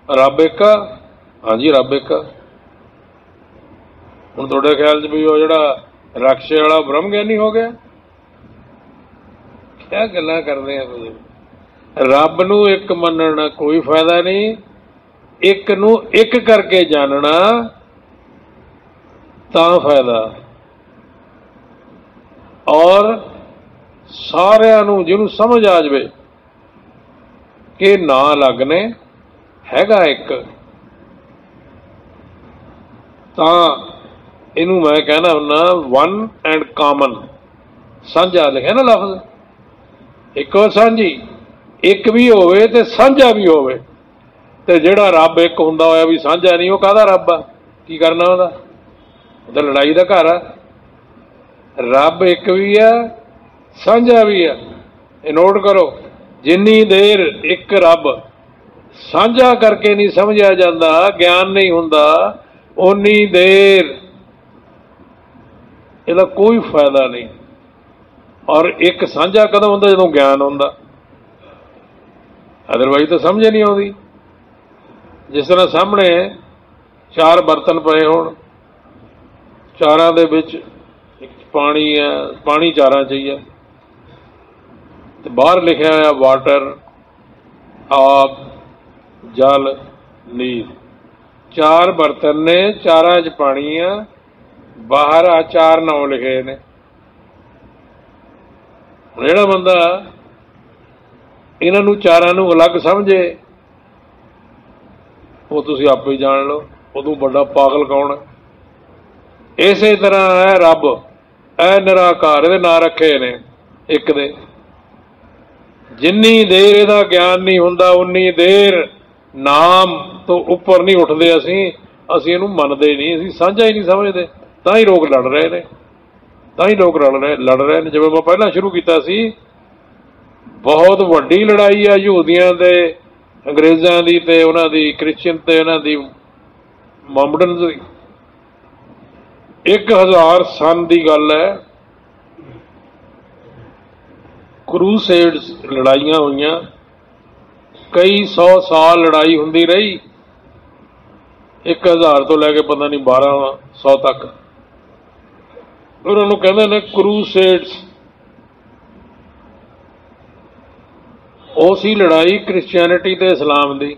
[SPEAKER 2] रब एक आ? हाँ जी रब एक आ। हुण तुहाडे ख्याल च भी वो जिहड़ा रक्शे वाला ब्रह्म ज्ञानी हो गया? क्या गल्लां करदे आ तुसीं? रब नूं एक मनण कोई फायदा नहीं, एक नूं एक करके जानना तां फायदा। और सारिਆਂ ਨੂੰ ਜਿਹਨੂੰ समझ आ जाए कि ना लगने हैगा एक, तां इनू मैं कहना हुन्ना वन एंड कॉमन। साझा लिखा ना लफ्ज, एक साझी एक भी होवे ते साझा भी होवे। ते जिहड़ा रब एक हुंदा होया भी साझा नहीं, वो काहदा रब आ? की करना ਉਹਦਾ? ਉਹਦਾ लड़ाई का घर आ। रब एक भी है, साझा भी है। ये नोट करो, जिन्नी देर एक रब साझा करके नहीं समझा जाता, ज्ञान नहीं हुंदा, उन्नी देर इसदा कोई फायदा नहीं। और एक साझा कदों हुंदा? जदों ज्ञान हुंदा, अदरवाइज तो समझ नहीं आउंदी। जिस तरह सामने चार बर्तन पए होण, चारां दे विच पानी है, पानी चारां चाहिए, तो बाहर लिखा है वाटर, आप, जल, नीर। चार बर्तन ने, चारां च पानी है, बाहर आ चार नाम लिखे ने। जिहड़ा बंदा इन्हां नूं चारां नूं अलग समझे, वो तुसीं आपे ही जान लो उदों बड़ा पागल कौन है। इसे तरह है रब, ऐ निराकार, इहदे नां रखे ने एक दे। जिन्नी देर इहदा ज्ञान नहीं हुंदा, उन्नी देर नाम तो उपर नहीं उठते। असीं इहनूं मनदे नहीं, असीं साझा ही नहीं समझते। तां ही लोग लड़ रहे ने, तां ही लोग लड़ रहे ने। जिवें मैं पहलां शुरू कीता सी, बहुत वड्डी लड़ाई है यहूदियां ते अंग्रेज़ां दी ते उन्हां दी, क्रिश्चियन ते उन्हां दी, मोहम्मडन दी। 1000 सन की गल है, क्रूसेड्स लड़ाइयां हुई, कई 100 साल लड़ाई हुंदी रही, 1000 तो लैके पता नहीं 1200 तक। उन्होंने कहते हैं क्रूसेड्स। उसी लड़ाई क्रिश्चियनिटी ते इस्लाम दी।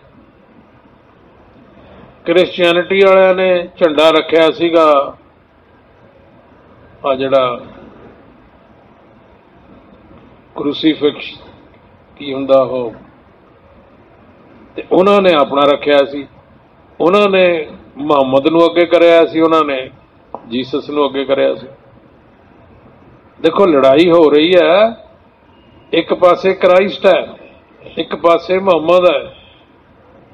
[SPEAKER 2] क्रिश्चियनिटी वालियां ने झंडा रखिया सीगा आ जिहड़ा क्रूसीफिक्स की हुंदा हो, ते उन्होंने अपना रखिया सी। उन्होंने मुहम्मद नूं अगे करया सी, उन्होंने जीसस नूं अगे करया सी। देखो लड़ाई हो रही है, एक पासे क्राइस्ट है, एक पासे मुहम्मद है,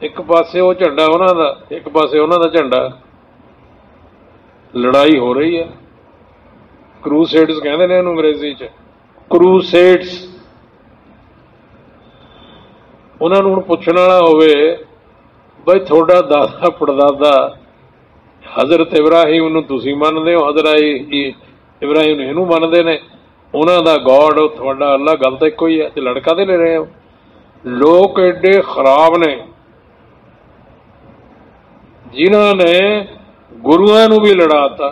[SPEAKER 2] एक पासे वो झंडा उन्हां दा, एक पासे उन्हां दा झंडा। लड़ाई हो रही है। क्रूसेड्स कहते हैं अंग्रेजी च, क्रूसेड्स। उन्होंने हुण पुछण वाला होवे बई थोड़ा दादा पड़दादा हज़रत इब्राहिम नूं तुसीं मनदे हो, हज़रत इब्राहिम इहनूं मनदे ने, उन्हां दा गॉड तुहाडा अल्लाह, गल तां इक्को ही है, ते लड़का ते ले रहे हो। लोग एडे खराब ने जिन्हां ने गुरुआं नूं भी लड़ाता।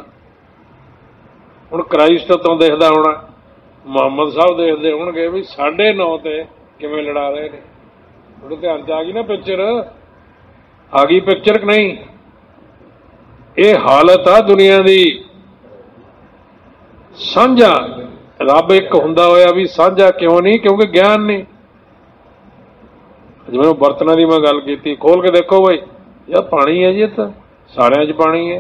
[SPEAKER 2] हुण क्राइस्ट तो देखदा होना, मुहम्मद साहब देखते होणगे भी 9.5 ते किवें लड़ा रहे ने। थोड़े ध्यान च आ गई ना पिक्चर, आ गई पिक्चर कि नहीं? ये हालत आ दुनिया की। साझा रब एक हुंदा होया भी साझा क्यों नहीं? क्योंकि ज्ञान नहीं। जिवें बर्तनों की मैं गल की, खोल के देखो भाई, यार पानी है जी, तो सारिਆਂ 'ਚ पानी है।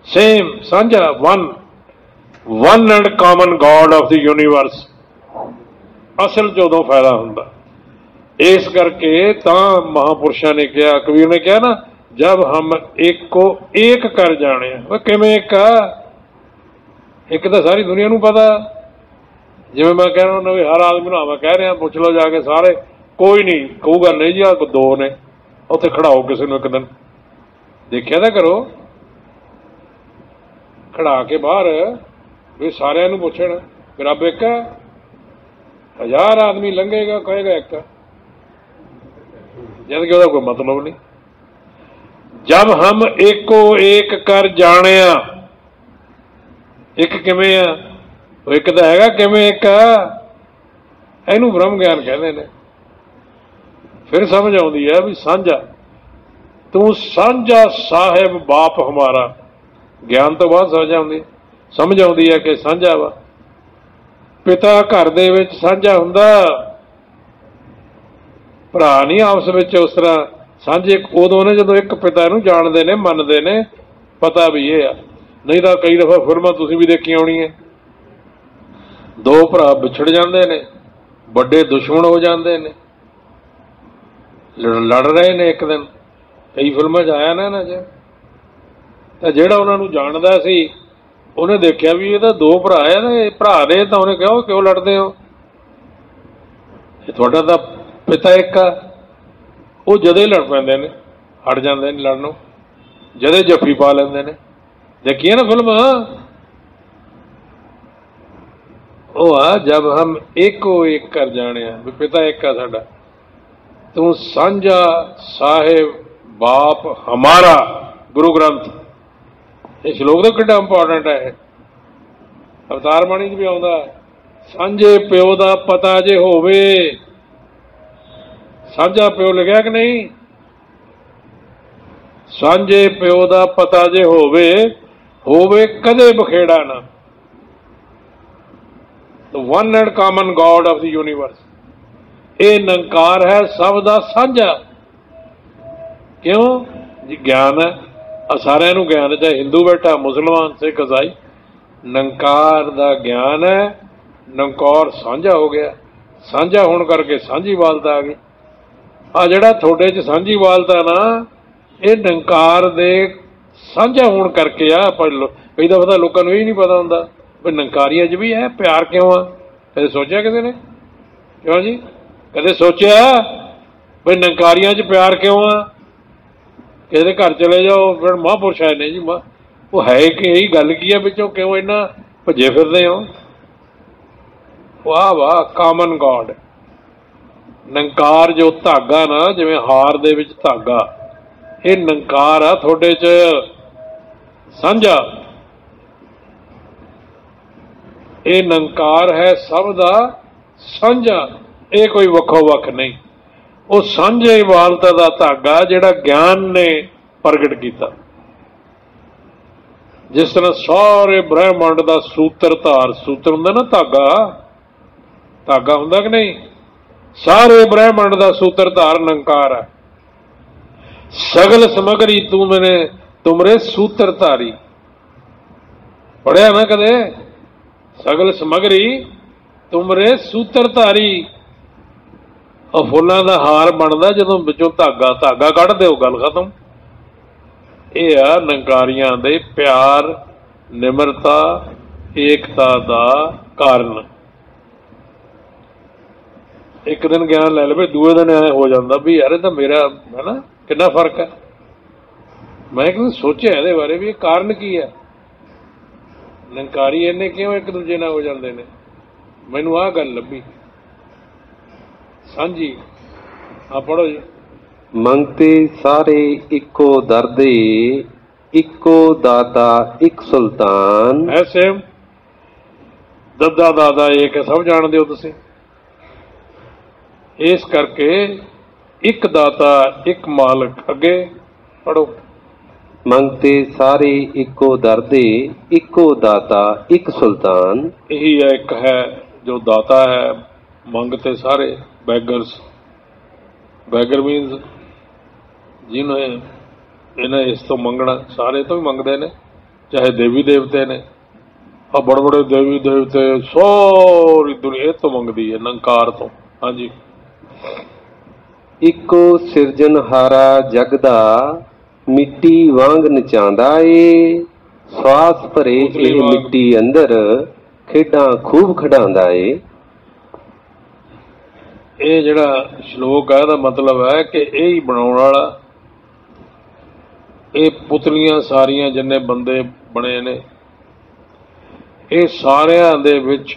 [SPEAKER 2] सेम साझा, one and common God of the universe. असल च उदों फायदा हुंदा। इस करके तां महापुरुषां ने कहा, कबीर ने कहा ना, जब हम एक को एक कर जाने, वह किवें एक आ? एक तो सारी दुनिया नूं पता, जिवें मैं कह रहा भी हर आदमी नूं मैं कह रहा, पुछ लो जाके सारे, कोई नहीं कहूगा नहीं जी आ दो ने, उत्थे खड़ाओ किसी नूं एक दिन, देखिया तो करो, खड़ा के बाहर भी सारिਆਂ ਨੂੰ ਪੁੱਛਣ भी रब एक है, 1000 आदमी लंघेगा कहेगा एक, जबकि ਉਹਦਾ कोई मतलब नहीं। जब हम एको एक कर जाणिया, एक किवें आ? एक तो हैगा किवें एक आ, इहनूं ब्रह्म ज्ञान कहंदे ने। फिर समझ आउंदी है भी साझा, तू साझा साहिब बाप हमारा, ज्ञान तो बाद समझ आउंदी है कि साझा वा, पिता घर दे विच साझा हुंदा, भरा नहीं आपस विच उस तरह साझे उदों ने जदों एक पिता नूं जाणदे ने, मनदे ने, पता भी ये आ। नहीं तो कई दफा फिल्मां तुसीं भी देखी होनी है, दो भरा विछड़ जाते हैं, बड़े दुश्मन हो जाते हैं, लड़ रहे ने, एक दिन कई फिल्मां च आया ना जी, तो जिहड़ा उन्होंने जानदा सी उन्हें देखा भी ये तो दो भरा है ना, भरा ने, तो उन्हें कहा क्यों लड़ते हो, थोड़ा तो पिता एक आ। वो जदे लड़ पैंदे ने, हट जाते हैं लड़नों, जदे जफ्फी पा लेंदे ने, देखिए ना फिल्म। वो आ जब हम एको एक कर जाने, भी पिता एक आ साडा, तू साझा साहिब बाप हमारा, गुरु ग्रंथ। ये श्लोक तो कितना इंपॉर्टेंट है, अवतार बाणी भी आउंदा, सांझे प्यो दा पता जे होवे, साझा प्यो लिखिया कि नहीं, सांझे प्यो दा पता जे होवे, होवे कदे बखेड़ा ना। The one and common God of the universe, ये निरंकार है सब दा साझा। क्यों जी? ज्ञान है, सारिਆਂ ਨੂੰ ज्ञान है, चाहे हिंदू बैठा, मुसलमान, सिख, ईसाई, निरंकार दा ज्ञान है, निरंकार साझा हो गया, साझा होने करके साझी वालता आ गई। आ जिहड़ा थोड़े च साझी वालता ना, ये निरंकार दे साझा होने करके आ। कई दफा तो लोगों को यही नहीं पता होंदा भी निरंकारियां च भी है प्यार क्यों आ। कदे सोचा किसी ने? क्यों जी? कदे सोचा भी निरंकारियां च प्यार क्यों आ? किसी घर चले जाओ, फिर महापुरुष आए ने जी, वो है कि यही गल की है, बिचों क्यों इन्ना भजे फिरदे हो? वाह वाह, कामन गॉड, निरंकार जो धागा ना, जिवें हार दे विच धागा, ये निरंकार आ थोड़े च साझा। ये निरंकार है सब दा साझा, ये कोई वखो वख नहीं। वो साझे वालता दा धागा जिहड़ा ज्ञान ने प्रगट किया, जिस तरह सारे ब्रह्मंड का सूत्रधार, सूत्र हुंदा ना धागा, धागा हुंदा कि नहीं, सारे ब्रह्मंड का सूत्रधार निरंकार है। सगल समगरी तुमरे सूत्रधारी, पढ़िया ना कदे? सगल समगरी तुमरे सूत्रधारी। और फुलों का हार बनता जदों विचों धागा, धागा कढ़ दो, गल खत्म। ये आ निरंकारियां दे प्यार, निमरता, एकता का कारण। एक दिन ज्ञान लै लवे, दूए दिन ऐ हो जाता भी यार तो मेरा है ना, कितना फर्क है। मैं एक दिन सोचा ये बारे भी कारण की है, निरंकारी इन्ने क्यों एक दूजे नाल हो जाते हैं। मैनू आ गल लभी सांझी। हाँ पढ़ो जी।
[SPEAKER 1] मंगते सारे इको दरदे, इको दाता एक सुल्तान।
[SPEAKER 2] ऐसे दद्दा दादा एक है, सब जानते हो तुसीं। इस करके एक दाता एक मालक। अगे पढ़ो।
[SPEAKER 1] मंगते सारे इको दरदे, इको दाता एक सुल्तान।
[SPEAKER 2] यही है, एक है जो दाता है, मंगते सारे बैगर्स। बैगर मीनस जिन्हें इन्हें इस तो मंगना, सारे तो भी मंगते ने, चाहे देवी देवते ने, और बड़े बड़े देवी देवते सारी दुनिया तो मंगती है, निरंकार तो। हाँ जी।
[SPEAKER 1] इको सिरजनहारा जगदा, ਮਿੱਟੀ ਵਾਂਗ ਨਚਾਉਂਦਾ ਏ, ਸਵਾਸ ਭਰੇ
[SPEAKER 2] ਪੁਤਲੀ
[SPEAKER 1] ਇਹ
[SPEAKER 2] ਵਾਂਗ।
[SPEAKER 1] ਮਿੱਟੀ ਅੰਦਰ ਖੇਡਾਂ ਖੂਬ ਖਿਡਾਉਂਦਾ ਏ।
[SPEAKER 2] ਇਹ ਜਿਹੜਾ ਸ਼ਲੋਕ ਹੈ ਇਹਦਾ ਮਤਲਬ ਹੈ ਕਿ ਇਹ ਹੀ ਬਣਾਉਣ ਵਾਲਾ, ਇਹ ਪੁਤਲੀਆਂ ਸਾਰੀਆਂ ਜਿੰਨੇ ਬੰਦੇ ਬਣੇ ਨੇ, ਇਹ ਸਾਰਿਆਂ ਦੇ ਵਿੱਚ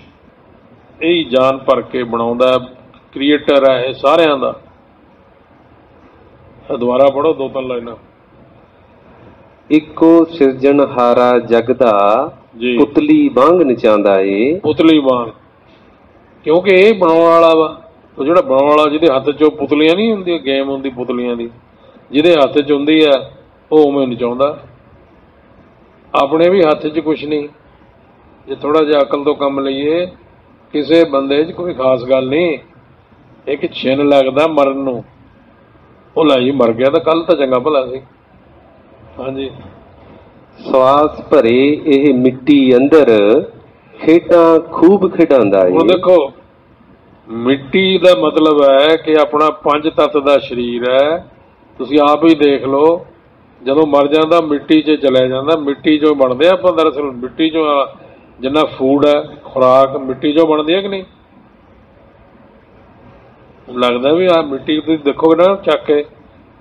[SPEAKER 2] ਇਹ ਹੀ ਜਾਨ ਭਰ ਕੇ ਬਣਾਉਂਦਾ, ਕ੍ਰੀਏਟਰ ਹੈ ਇਹ ਸਾਰਿਆਂ ਦਾ। ਦੁਬਾਰਾ ਪੜੋ 2-3 ਲਾਈਨਾਂ।
[SPEAKER 1] ਇੱਕੋ ਸਿਰਜਣਹਾਰਾ ਜਗ ਦਾ,
[SPEAKER 2] ਜੀ।
[SPEAKER 1] ਪੁਤਲੀ ਵਾਂਗ ਨਚਾਉਂਦਾ ਏ।
[SPEAKER 2] ਪੁਤਲੀ ਵਾਂਗ, ਕਿਉਂਕਿ ਇਹ ਬਣਾਉਣ ਵਾਲਾ ਵਾ। ਉਹ ਜਿਹੜਾ ਬਣਾਉਣ ਵਾਲਾ, ਜਿਹਦੇ ਹੱਥ 'ਚ ਉਹ ਪੁਤਲੀਆਂ ਨਹੀਂ ਹੁੰਦੀਆਂ, ਗੇਮ ਹੁੰਦੀ ਪੁਤਲੀਆਂ ਦੀ, ਜਿਹਦੇ ਹੱਥ 'ਚ ਹੁੰਦੀ ਆ ਉਹ ਉਵੇਂ ਨਚਾਉਂਦਾ। ਆਪਣੇ ਵੀ ਹੱਥ 'ਚ ਕੁਛ ਨਹੀਂ, ਜੇ ਥੋੜਾ ਜਿਹਾ ਅਕਲ ਤੋਂ ਕੰਮ ਲਈਏ, ਕਿਸੇ ਬੰਦੇ 'ਚ ਕੋਈ ਖਾਸ ਗੱਲ ਨਹੀਂ। ਇੱਕ ਛਿਨ ਲੱਗਦਾ ਮਰਨ ਨੂੰ, ਉਹ ਲੈ ਜੀ ਮਰ ਗਿਆ ਤਾਂ ਕੱਲ ਤਾਂ ਚੰਗਾ ਭਲਾ ਸੀ। ਹਾਂਜੀ।
[SPEAKER 1] ਸਵਾਸ ਭਰੇ ਇਹ ਮਿੱਟੀ ਅੰਦਰ ਖੇਡਾਂ ਖੂਬ ਖਿਡਾਉਂਦਾ ਏ।
[SPEAKER 2] ਹੁਣ ਦੇਖੋ, ਮਿੱਟੀ ਦਾ ਮਤਲਬ ਹੈ ਕਿ ਆਪਣਾ 5 ਤੱਤ ਦਾ ਸਰੀਰ ਹੈ। ਤੁਸੀਂ ਆਪ ਹੀ ਦੇਖ ਲਓ, ਜਦੋਂ ਮਰ ਜਾਂਦਾ ਮਿੱਟੀ 'ਚ ਚਲਿਆ ਜਾਂਦਾ, ਮਿੱਟੀ 'ਚੋਂ ਬਣਦੇ ਆਪਾਂ। ਦਰਅਸਲ ਮਿੱਟੀ 'ਚੋਂ ਜਿੰਨਾ ਫੂਡ ਹੈ, ਖੁਰਾਕ ਮਿੱਟੀ 'ਚੋਂ ਬਣਦੀ ਹੈ ਕਿ ਨਹੀਂ? ਲੱਗਦਾ ਵੀ ਆਹ ਮਿੱਟੀ ਤੁਸੀਂ ਦੇਖੋਗੇ ਨਾ ਚੱਕ ਕੇ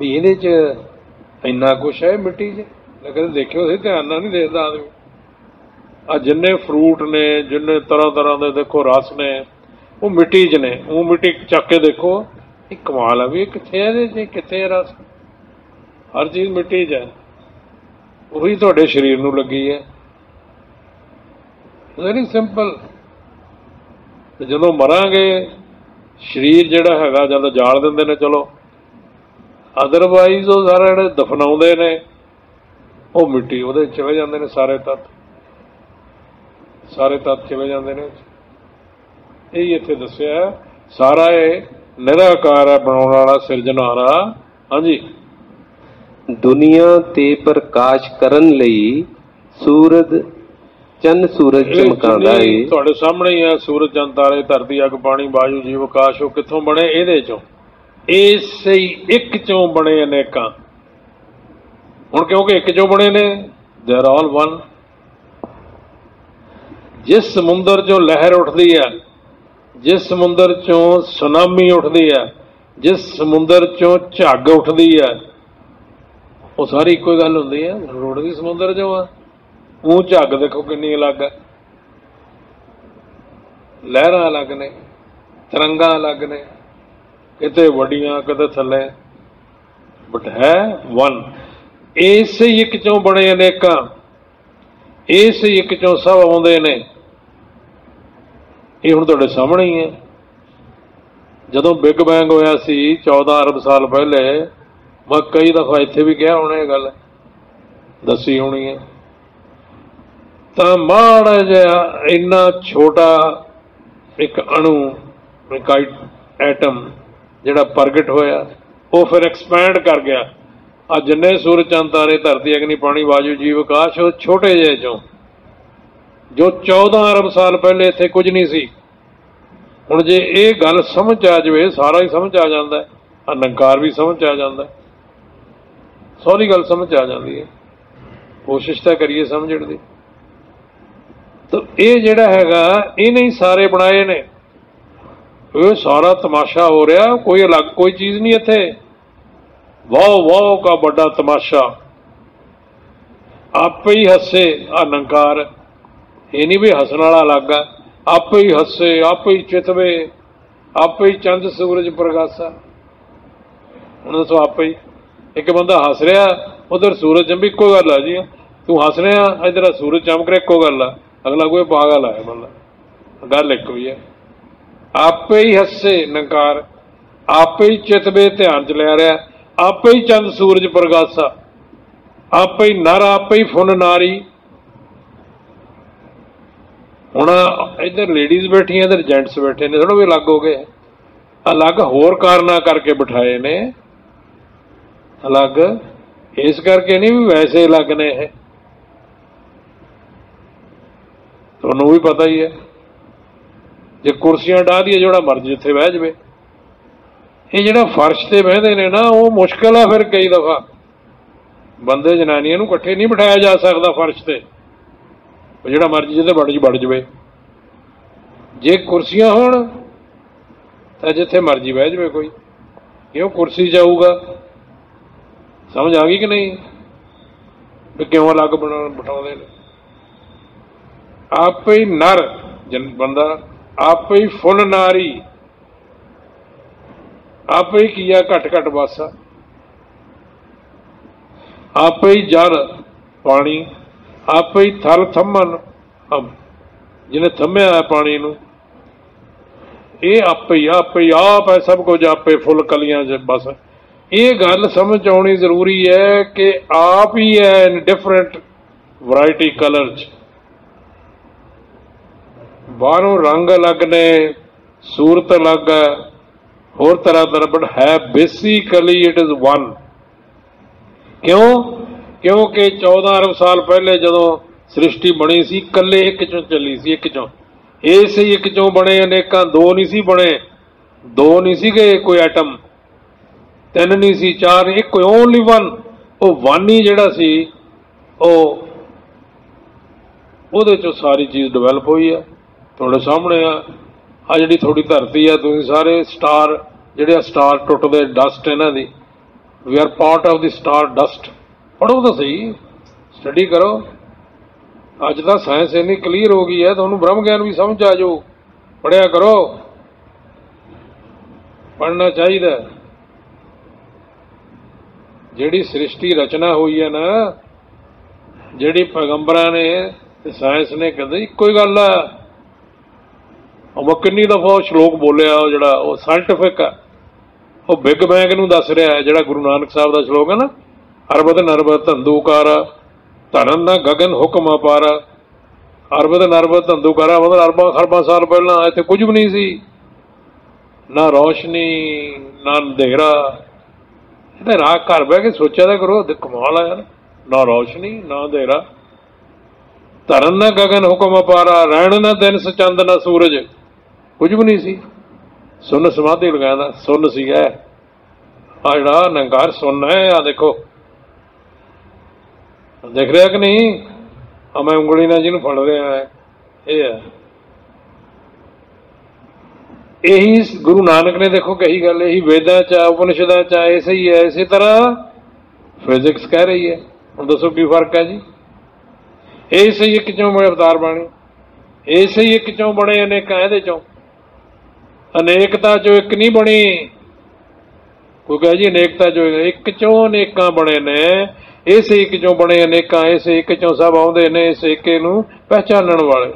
[SPEAKER 2] ਵੀ ਇਹਦੇ 'ਚ ਇੰਨਾ ਕੁਛ ਹੈ ਮਿੱਟੀ 'ਚ, ਲੇਕਿਨ ਦੇਖਿਓ ਤੁਸੀਂ ਧਿਆਨ ਨਾਲ ਨਹੀਂ ਦੇਖਦਾ ਆਦਮੀ। ਆ ਜਿੰਨੇ ਫਰੂਟ ਨੇ, ਜਿੰਨੇ ਤਰ੍ਹਾਂ ਤਰ੍ਹਾਂ ਦੇ ਦੇਖੋ ਰਸ ਨੇ, ਉਹ ਮਿੱਟੀ 'ਚ ਨੇ। ਉਹ ਮਿੱਟੀ ਚੱਕ ਕੇ ਦੇਖੋ, ਇਹ ਕਮਾਲ ਹੈ ਵੀ ਇਹ ਕਿੱਥੇ ਹੈ, ਇਹਦੇ 'ਚ ਕਿੱਥੇ ਹੈ ਰਸ? ਹਰ ਚੀਜ਼ ਮਿੱਟੀ 'ਚ ਹੈ। ਉਹੀ ਤੁਹਾਡੇ ਸਰੀਰ ਨੂੰ ਲੱਗੀ ਹੈ, ਵੈਰੀ ਸਿੰਪਲ। ਤੇ ਜਦੋਂ ਮਰਾਂਗੇ, ਸਰੀਰ ਜਿਹੜਾ ਹੈਗਾ ਜਦੋਂ ਜਾਲ ਦਿੰਦੇ ਨੇ ਚਲੋ, ਅਦਰਵਾਈਜ਼ ਉਹ ਸਾਰਾ ਜਿਹੜੇ ਦਫਨਾਉਂਦੇ ਨੇ ਉਹ ਮਿੱਟੀ, ਉਹਦੇ ਚਲੇ ਜਾਂਦੇ ਨੇ ਸਾਰੇ ਤੱਤ, ਸਾਰੇ ਤੱਤ ਚਲੇ ਜਾਂਦੇ ਨੇ। ਇਹ ਇੱਥੇ ਦੱਸਿਆ ਸਾਰਾ ਇਹ ਨਿਰਾਕਾਰ ਹੈ, ਬਣਾਉਣ ਵਾਲਾ, ਸਿਰਜਣਹਾਰਾ। ਹਾਂਜੀ।
[SPEAKER 1] ਦੁਨੀਆ ਤੇ ਪ੍ਰਕਾਸ਼ ਕਰਨ ਲਈ ਸੂਰਜ ਚੰਨ ਸੂਰਜ ਚਮਕਾਉਂਦਾ ਏ।
[SPEAKER 2] ਤੁਹਾਡੇ ਸਾਹਮਣੇ ਹੀ ਹੈ, ਸੂਰਜ ਚੰਦ ਤਾਰੇ ਧਰਤੀ ਅੱਗ ਪਾਣੀ ਵਾਯੂ ਜੀਵ ਆਕਾਸ਼। ਉਹ ਕਿੱਥੋਂ ਬਣੇ? ਇਹਦੇ ਚੋਂ, ਇਸੇ ਇੱਕ ਚੋਂ ਬਣੇ ਅਨੇਕਾਂ। ਹੁਣ ਕਿਉਂਕਿ ਇੱਕ ਚੋਂ ਬਣੇ ਨੇ, ਦੇ ਆਰ ਆਲ ਵਨ। ਜਿਸ ਸਮੁੰਦਰ ਚੋਂ ਲਹਿਰ ਉੱਠਦੀ ਹੈ, ਜਿਸ ਸਮੁੰਦਰ ਚੋਂ ਸੁਨਾਮੀ ਉੱਠਦੀ ਹੈ, ਜਿਸ ਸਮੁੰਦਰ ਚੋਂ ਝੱਗ ਉੱਠਦੀ ਹੈ, ਉਹ ਸਾਰੀ ਇੱਕੋ ਹੀ ਗੱਲ ਹੁੰਦੀ ਹੈ, ਰੁੜਦੀ ਸਮੁੰਦਰ ਚੋਂ ਆ। ਉਹ ਝੱਗ ਦੇਖੋ ਕਿੰਨੀ ਅਲੱਗ ਹੈ, ਲਹਿਰਾਂ ਅਲੱਗ ਨੇ, ਤਰੰਗਾਂ ਅਲੱਗ ਨੇ, ਕਿਤੇ ਵੱਡੀਆਂ ਕਿਤੇ ਥੱਲੇ, ਬਟ ਹੈ ਵਨ। ਇਸੇ ਇੱਕ ਚੋਂ ਬਣੇ ਅਨੇਕਾਂ, ਇਸੇ ਇੱਕ ਚੋਂ ਸਭ ਆਉਂਦੇ ਨੇ। ਇਹ ਹੁਣ ਤੁਹਾਡੇ ਸਾਹਮਣੇ ਹੀ ਹੈ। ਜਦੋਂ ਬਿਗ ਬੈਂਗ ਹੋਇਆ ਸੀ 14 ਅਰਬ ਸਾਲ ਪਹਿਲੇ, ਮੈਂ ਕਈ ਦਫਾ ਇੱਥੇ ਵੀ ਕਿਹਾ ਹੋਣਾ, ਇਹ ਗੱਲ ਦੱਸੀ ਹੋਣੀ ਹੈ। ਤਾਂ ਮਾੜਾ ਜਿਹਾ ਇੰਨਾ ਛੋਟਾ ਇੱਕ ਅਣੂ, ਇੱਕ ਐਟਮ ਜਿਹੜਾ ਪ੍ਰਗਟ ਹੋਇਆ, ਉਹ ਫਿਰ ਐਕਸਪੈਂਡ ਕਰ ਗਿਆ। ਆ ਜਿੰਨੇ ਸੂਰਜ ਚੰਦ ਤਾਰੇ ਧਰਤੀ ਅਗਨੀ ਪਾਣੀ ਵਾਯੂ ਜੀਵ ਆਕਾਸ਼, ਉਹ ਛੋਟੇ ਜਿਹੇ ਚੋਂ, ਜੋ 14 ਅਰਬ ਸਾਲ ਪਹਿਲੇ ਇੱਥੇ ਕੁਝ ਨਹੀਂ ਸੀ। ਹੁਣ ਜੇ ਇਹ ਗੱਲ ਸਮਝ ਆ ਜਾਵੇ, ਸਾਰਾ ਹੀ ਸਮਝ ਆ ਜਾਂਦਾ। ਨਿਰੰਕਾਰ ਵੀ ਸਮਝ ਆ ਜਾਂਦਾ, ਸਾਰੀ ਗੱਲ ਸਮਝ ਆ ਜਾਂਦੀ ਹੈ। ਕੋਸ਼ਿਸ਼ ਤਾਂ ਕਰੀਏ ਸਮਝਣ ਦੀ। ਤਾਂ ਇਹ ਜਿਹੜਾ ਹੈਗਾ, ਇਹਨੇ ਹੀ ਸਾਰੇ ਬਣਾਏ ਨੇ। ਇਹ ਸਾਰਾ ਤਮਾਸ਼ਾ ਹੋ ਰਿਹਾ, ਕੋਈ ਅਲੱਗ ਕੋਈ ਚੀਜ਼ ਨਹੀਂ ਇੱਥੇ। ਵਾਹ ਵਾਹ ਕਾ ਵੱਡਾ ਤਮਾਸ਼ਾ, ਆਪੇ ਹੀ ਹੱਸੇ। ਆ ਨਿਰੰਕਾਰ, ਇਹ ਨਹੀਂ ਵੀ ਹੱਸਣ ਵਾਲਾ ਅਲੱਗ ਆ, ਆਪੇ ਹੀ ਹੱਸੇ, ਆਪੇ ਹੀ ਚਿਤਵੇ, ਆਪੇ ਹੀ ਚੰਦ ਸੂਰਜ ਪ੍ਰਗਾਸਾ। ਹੁਣ ਦੱਸੋ, ਆਪੇ ਹੀ ਇੱਕ ਬੰਦਾ ਹੱਸ ਰਿਹਾ, ਉਧਰ ਸੂਰਜ ਚਮਕ, ਇੱਕੋ ਗੱਲ ਆ ਜੀ। ਤੂੰ ਹੱਸ ਰਿਹਾ, ਇੱਧਰ ਸੂਰਜ ਚਮਕ ਰਿਹਾ, ਇੱਕੋ ਗੱਲ ਆ। ਅਗਲਾ ਕੋਈ ਪਾਗਲ ਹੈ, ਮਤਲਬ ਗੱਲ ਇੱਕ ਵੀ ਹੈ। ਆਪੇ ਹੀ ਹੱਸੇ ਨਿਰੰਕਾਰ, ਆਪੇ ਹੀ ਚਿਤਵੇ ਧਿਆਨ ਚ ਲੈ ਰਿਹਾ, ਆਪੇ ਹੀ ਚੰਦ ਸੂਰਜ ਪ੍ਰਗਾਸਾ, ਆਪੇ ਹੀ ਨਰ, ਆਪੇ ਹੀ ਫੁੱਲ ਨਾਰੀ। ਹੁਣ ਇੱਧਰ ਲੇਡੀਜ਼ ਬੈਠੀਆਂ, ਇੱਧਰ ਜੈਂਟਸ ਬੈਠੇ ਨੇ, ਥੋੜਾ ਵੀ ਅਲੱਗ ਹੋ ਗਏ। ਅਲੱਗ ਹੋਰ ਕਾਰਨਾਂ ਕਰਕੇ ਬਿਠਾਏ ਨੇ, ਅਲੱਗ ਇਸ ਕਰਕੇ ਨਹੀਂ ਵੀ ਵੈਸੇ ਅਲੱਗ ਨੇ। ਇਹ ਤੁਹਾਨੂੰ ਵੀ ਪਤਾ ਹੀ ਹੈ। ਜੇ ਕੁਰਸੀਆਂ ਢਾਹ ਦੀਏ, ਜਿਹੜਾ ਮਰਜ਼ੀ ਜਿੱਥੇ ਬਹਿ ਜਾਵੇ। ਇਹ ਜਿਹੜਾ ਫਰਸ਼ ਤੇ ਬਹਿੰਦੇ ਨੇ ਨਾ, ਉਹ ਮੁਸ਼ਕਿਲ ਆ ਫਿਰ ਕਈ ਦਫਾ। ਬੰਦੇ ਜਨਾਨੀਆਂ ਨੂੰ ਇਕੱਠੇ ਨਹੀਂ ਬਿਠਾਇਆ ਜਾ ਸਕਦਾ ਫਰਸ਼ ਤੇ, ਜਿਹੜਾ ਮਰਜ਼ੀ ਜਿਹਦੇ ਵੜ ਜਾਵੇ। ਜੇ ਕੁਰਸੀਆਂ ਹੋਣ ਤਾਂ ਜਿੱਥੇ ਮਰਜ਼ੀ ਬਹਿ ਜਾਵੇ ਕੋਈ, ਕਿਉਂ ਕੁਰਸੀ ਜਾਊਗਾ। ਸਮਝ ਆ ਗਈ ਕਿ ਨਹੀਂ ਵੀ ਕਿਉਂ ਅਲੱਗ ਬਿਠਾਉਂਦੇ ਨੇ। ਆਪੇ ਹੀ ਨਰ ਬੰਦਾ, ਆਪੇ ਹੀ ਫੁੱਲ ਨਾਰੀ, ਆਪੇ ਹੀ ਕੀਆ ਘਟ ਵਾਸਾ, ਆਪੇ ਹੀ ਜਲ ਪਾਣੀ, ਆਪੇ ਹੀ ਥਲ ਥੰਮਨ, ਜਿਹਨੇ ਥੰਮਿਆ ਹੈ ਪਾਣੀ ਨੂੰ, ਇਹ ਆਪੇ ਹੀ ਆਪ ਹੈ ਸਭ ਕੁਝ, ਆਪੇ ਫੁੱਲ ਕਲੀਆਂ 'ਚ। ਬਸ ਇਹ ਗੱਲ ਸਮਝ ਆਉਣੀ ਜ਼ਰੂਰੀ ਹੈ ਕਿ ਆਪ ਹੀ ਹੈ ਇਨ ਡਿਫਰੈਂਟ ਵਰਾਇਟੀ ਕਲਰ 'ਚ। ਬਾਹਰੋਂ ਰੰਗ ਅਲੱਗ ਨੇ, ਸੂਰਤ ਅਲੱਗ ਹੈ, ਹੋਰ ਤਰ੍ਹਾਂ ਬਟ ਹੈ ਬੇਸਿਕਲੀ ਇਟ ਇਜ਼ ਵਨ। ਕਿਉਂ? ਕਿਉਂਕਿ 14 ਅਰਬ ਸਾਲ ਪਹਿਲੇ ਜਦੋਂ ਸ੍ਰਿਸ਼ਟੀ ਬਣੀ ਸੀ, ਇਕੱਲੇ ਇੱਕ 'ਚੋਂ ਚੱਲੀ ਸੀ, ਇੱਕ 'ਚੋਂ। ਇਸੇ ਇੱਕ 'ਚੋਂ ਬਣੇ ਅਨੇਕਾਂ, ਦੋ ਨਹੀਂ ਸੀ ਬਣੇ, ਦੋ ਨਹੀਂ ਸੀਗੇ ਕੋਈ ਐਟਮ, ਤਿੰਨ ਨਹੀਂ ਸੀ, ਚਾਰ ਨਹੀਂ, ਇੱਕ ਓਨਲੀ ਵਨ। ਉਹ ਵਨ ਹੀ ਜਿਹੜਾ ਸੀ ਉਹਦੇ 'ਚੋਂ ਸਾਰੀ ਚੀਜ਼ ਡਿਵੈਲਪ ਹੋਈ ਆ। ਤੁਹਾਡੇ ਸਾਹਮਣੇ ਆ ਜਿਹੜੀ ਤੁਹਾਡੀ ਧਰਤੀ ਆ, ਤੁਸੀਂ ਸਾਰੇ ਸਟਾਰ ਜਿਹੜੇ ਆ, ਸਟਾਰ ਟੁੱਟਦੇ ਡਸਟ ਇਹਨਾਂ ਦੀ, we are part of the star dust. ਪੜ੍ਹੋ ਤਾਂ ਸਹੀ, ਸਟੱਡੀ ਕਰੋ। ਅੱਜ ਤਾਂ ਸਾਇੰਸ ਇੰਨੀ ਕਲੀਅਰ ਹੋ ਗਈ ਹੈ, ਤੁਹਾਨੂੰ ਬ੍ਰਹਮ ਗਿਆਨ ਵੀ ਸਮਝ ਆ ਜਾਓ। ਪੜ੍ਹਿਆ ਕਰੋ, ਪੜ੍ਹਨਾ ਚਾਹੀਦਾ। ਜਿਹੜੀ ਸ੍ਰਿਸ਼ਟੀ ਰਚਨਾ ਹੋਈ ਹੈ ਨਾ, ਜਿਹੜੀ ਪੈਗੰਬਰਾਂ ਨੇ ਤੇ ਸਾਇੰਸ ਨੇ, ਕਹਿੰਦੇ ਇੱਕੋ ਹੀ ਗੱਲ ਆ। ਮੈਂ ਕਿੰਨੀ ਦਫਾ ਉਹ ਸ਼ਲੋਕ ਬੋਲਿਆ, ਉਹ ਜਿਹੜਾ ਉਹ ਸਾਇੰਟੀਫਿਕ ਆ, ਉਹ ਬਿਗ ਬੈਂਗ ਨੂੰ ਦੱਸ ਰਿਹਾ ਹੈ। ਜਿਹੜਾ ਗੁਰੂ ਨਾਨਕ ਸਾਹਿਬ ਦਾ ਸ਼ਲੋਕ ਹੈ ਨਾ, ਅਰਬਦ ਨਰਬਦ ਧੰਦੂਕਾਰਾ ਧਰਨ ਦਾ ਗਗਨ ਹੁਕਮ ਅਪਾਰਾ। ਅਰਬਦ ਨਰਬਦ ਧੰਦੂਕਾਰਾ ਮਤਲਬ ਅਰਬਾਂ ਖਰਬਾਂ ਸਾਲ ਪਹਿਲਾਂ ਇੱਥੇ ਕੁਝ ਵੀ ਨਹੀਂ ਸੀ, ਨਾ ਰੌਸ਼ਨੀ ਨਾ ਅੰਧੇਰਾ। ਇਹਦਾ ਰਾਹ ਘਰ ਬਹਿ ਕੇ ਸੋਚਿਆ ਤਾਂ ਕਰੋ, ਕਮਾਲ ਆ ਯਾਰ, ਨਾ ਰੌਸ਼ਨੀ ਨਾ ਅੰਧੇਰਾ, ਧਰਨ ਨਾ ਗਗਨ ਹੁਕਮ ਅਪਾਰਾ, ਰਹਿਣ ਨਾ ਦਿਨ ਸਚੰਦ ਨਾ ਸੂਰਜ, ਕੁਝ ਵੀ ਨਹੀਂ ਸੀ। ਸੁੰਨ ਸਮਾਧੀ ਲਗਾਉਂਦਾ, ਸੁੰਨ ਸੀਗਾ ਆ ਜਿਹੜਾ ਨਿਰੰਕਾਰ ਸੁੰਨ ਹੈ। ਆ ਦੇਖੋ, ਦੇਖ ਰਿਹਾ ਕਿ ਨਹੀਂ? ਆ ਮੈਂ ਉਂਗਲੀ ਨਾਲ ਜਿਹਨੂੰ ਫੜ ਰਿਹਾ ਹੈ, ਇਹ ਹੈ। ਇਹੀ ਗੁਰੂ ਨਾਨਕ ਨੇ ਦੇਖੋ ਕਹੀ ਗੱਲ, ਇਹੀ ਵੇਦਾਂ 'ਚ, ਉਪਨਿਸ਼ਦਾਂ 'ਚ ਐਸੇ ਹੀ ਹੈ। ਇਸੇ ਤਰ੍ਹਾਂ ਫਿਜ਼ਿਕਸ ਕਹਿ ਰਹੀ ਹੈ। ਹੁਣ ਦੱਸੋ ਕੀ ਫਰਕ ਹੈ ਜੀ? ਇਸੇ ਹੀ ਇੱਕ 'ਚੋਂ ਅਵਤਾਰ ਬਾਣੀ, ਇਸੇ ਹੀ ਇੱਕ 'ਚੋਂ ਬਣੇ ਅਨੇਕਾਂ। ਇਹਦੇ 'ਚੋਂ ਅਨੇਕਤਾ 'ਚੋਂ ਇੱਕ ਨਹੀਂ ਬਣੀ। ਕੋਈ ਕਹੇ ਜੀ ਅਨੇਕਤਾ 'ਚੋਂ, ਇੱਕ 'ਚੋਂ ਅਨੇਕਾਂ ਬਣੇ ਨੇ, ਇਸੇ ਇੱਕ 'ਚੋਂ ਬਣੇ ਅਨੇਕਾਂ, ਇਸੇ ਇੱਕ 'ਚੋਂ ਸਭ ਆਉਂਦੇ ਨੇ, ਇਸ ਏਕੇ ਨੂੰ ਪਹਿਚਾਨਣ ਵਾਲੇ।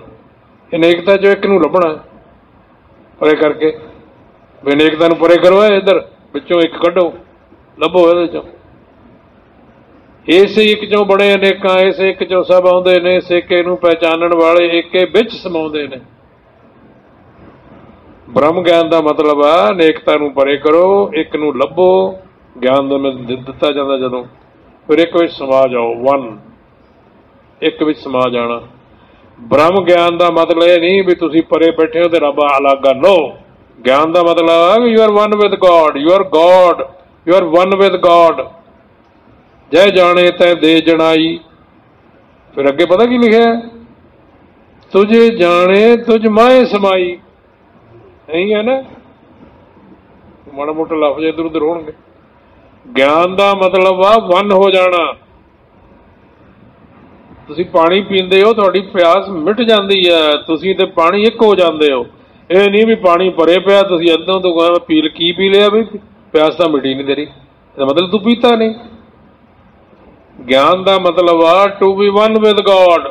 [SPEAKER 2] ਅਨੇਕਤਾ 'ਚੋਂ ਇੱਕ ਨੂੰ ਲੱਭਣਾ ਪਰੇ ਕਰਕੇ, ਵੀ ਅਨੇਕਤਾ ਨੂੰ ਪਰੇ ਕਰੋ, ਇੱਧਰ ਵਿੱਚੋਂ ਇੱਕ ਕੱਢੋ, ਲੱਭੋ ਇਹਦੇ 'ਚੋਂ। ਇਸੇ ਇੱਕ 'ਚੋਂ ਬਣੇ ਅਨੇਕਾਂ, ਇਸੇ ਇੱਕ 'ਚੋਂ ਸਭ ਆਉਂਦੇ ਨੇ, ਇਸ ਏਕੇ ਨੂੰ ਪਹਿਚਾਨਣ ਵਾਲੇ, ਏਕੇ ਵਿੱਚ ਸਮਾਉਂਦੇ ਨੇ। ਬ੍ਰਹਮ ਗਿਆਨ ਦਾ ਮਤਲਬ ਆ ਅਨੇਕਤਾ ਨੂੰ ਪਰੇ ਕਰੋ, ਇੱਕ ਨੂੰ ਲੱਭੋ। ਗਿਆਨ ਦਾ ਦਿੱਤਾ ਜਾਂਦਾ ਜਦੋਂ, ਫਿਰ ਇੱਕ ਵਿੱਚ ਸਮਾ ਜਾਓ, ਵਨ, ਇੱਕ ਵਿੱਚ ਸਮਾ ਜਾਣਾ। ਬ੍ਰਹਮ ਗਿਆਨ ਦਾ ਮਤਲਬ ਇਹ ਨਹੀਂ ਵੀ ਤੁਸੀਂ ਪਰੇ ਬੈਠੇ ਹੋ ਤੇ ਰੱਬ ਅਲੱਗ ਆ। ਨੋ, ਗਿਆਨ ਦਾ ਮਤਲਬ ਆ ਵੀ you are one with God, you are God, you are one with God. ਜੈ ਜਾਣੇ ਤੈ ਦੇ ਜਣਾਈ। ਫਿਰ ਅੱਗੇ ਪਤਾ ਕੀ ਲਿਖਿਆ? ਤੁਝੇ ਜਾਣੇ ਤੁਝ ਮਾਏ ਸਮਾਈ। ਇਹੀ ਹੈ ਨਾ, ਮਾੜਾ ਮੋਟਾ ਲਫ਼ਜ਼ ਇੱਧਰ ਉੱਧਰ ਹੋਣਗੇ। ਗਿਆਨ ਦਾ ਮਤਲਬ ਆ ਵਨ ਹੋ ਜਾਣਾ। ਤੁਸੀਂ ਪਾਣੀ ਪੀਂਦੇ ਹੋ, ਤੁਹਾਡੀ ਪਿਆਸ ਮਿਟ ਜਾਂਦੀ ਹੈ, ਤੁਸੀਂ ਤੇ ਪਾਣੀ ਇੱਕ ਹੋ ਜਾਂਦੇ ਹੋ। ਇਹ ਨਹੀਂ ਵੀ ਪਾਣੀ ਭਰੇ ਪਿਆ, ਤੁਸੀਂ ਅੱਧੋਂ ਤੋਂ ਕੀ ਪੀ ਲਿਆ, ਵੀ ਪਿਆਸ ਤਾਂ ਮਿਟੀ ਨਹੀਂ ਤੇਰੀ, ਇਹਦਾ ਮਤਲਬ ਤੂੰ ਪੀਤਾ ਨਹੀਂ। ਗਿਆਨ ਦਾ ਮਤਲਬ ਆ to be one with God,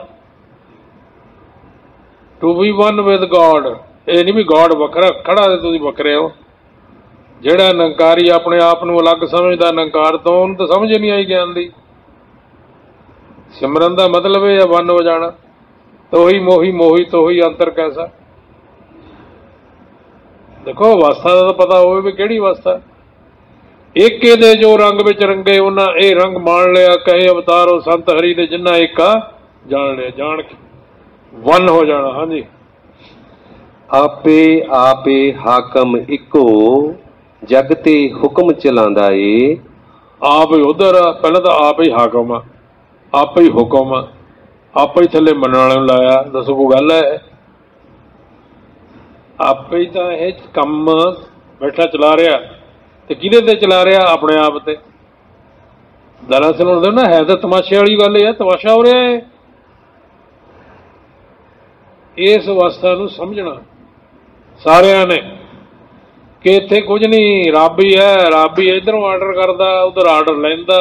[SPEAKER 2] to be one with God. ਇਹ ਨਹੀਂ ਵੀ ਗੋਡ ਵੱਖਰਾ ਖੜਾ ਤੇ ਤੁਸੀਂ ਵੱਖਰੇ ਹੋ। ਜਿਹੜਾ ਨਿਰੰਕਾਰੀ ਆਪਣੇ ਆਪ ਨੂੰ ਅਲੱਗ ਸਮਝਦਾ ਨਿਰੰਕਾਰ ਤੋਂ, ਉਹਨੂੰ ਤਾਂ ਸਮਝ ਨਹੀਂ ਆਈ ਗਿਆਨ ਦੀ। ਸਿਮਰਨ ਦਾ ਮਤਲਬ ਇਹ ਆ ਵਨ ਹੋ ਜਾਣਾ। ਤੋਹੀ ਮੋਹੀ ਮੋਹੀ ਤੋਹੀ ਅੰਤਰ ਕੈਸਾ। ਦੇਖੋ ਅਵਸਥਾ ਦਾ ਤਾਂ ਪਤਾ ਹੋਵੇ ਵੀ ਕਿਹੜੀ ਅਵਸਥਾ। ਏਕੇ ਦੇ ਜੋ ਰੰਗ ਵਿੱਚ ਰੰਗੇ, ਉਹਨਾਂ ਇਹ ਰੰਗ ਮਾਣ ਲਿਆ। ਕਹੇ ਅਵਤਾਰੋ ਸੰਤ ਹਰੀ ਦੇ, ਜਿੰਨਾ ਏਕਾ ਜਾਣ ਲਿਆ, ਜਾਣ ਕੇ ਵਨ ਹੋ ਜਾਣਾ। ਹਾਂਜੀ।
[SPEAKER 1] ਆਪੇ ਆਪੇ ਹਾਕਮ ਇੱਕੋ, ਜਗ ਤੇ ਹੁਕਮ ਚਲਾਉਂਦਾ ਏ।
[SPEAKER 2] आप ही उधर पहले तो आप ही हाकम आ, आप ही हुक्म आ, आप ही थले मनण वाले नूं लाया। दसो कोई गल है? आप ही तो यह कम बैठा चला रहा, तो किहदे ते चला रहा? अपने आप ते। दरअसल हुण ना है तो तमाशे वाली गल है, तमाशा हो रहा है। इस अवस्था नूं समझना सारिਆਂ ने कि इत्थे कुछ नहीं, रब ही है, रब ही इधरों आर्डर करता, उधर आर्डर लैंदा,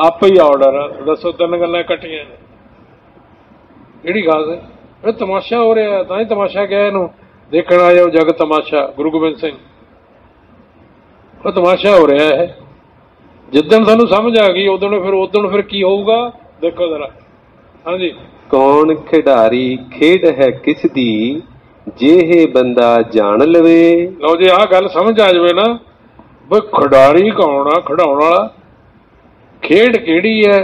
[SPEAKER 2] आप ही आर्डर। दसो तीन गल्लां इकट्ठियां ने, किहड़ी खास है? ये तमाशा हो रहा है, तां ही तमाशा कहा इहनूं, देखण आ जाओ जग तमाशा। गुरु गोबिंद सिंह, वो तमाशा हो रहा है। जिद्दण सानूं समझ आ गई उदण फिर की होऊगा देखो जरा। हाँ जी।
[SPEAKER 1] कौन खिडारी खेड है किस दी, जे हे बंदा जान लवे।
[SPEAKER 2] लो जी, आ गल समझ आ जाए ना, बई खिडारी कौन आ, खिडाउण वाला, खेड किहड़ी है,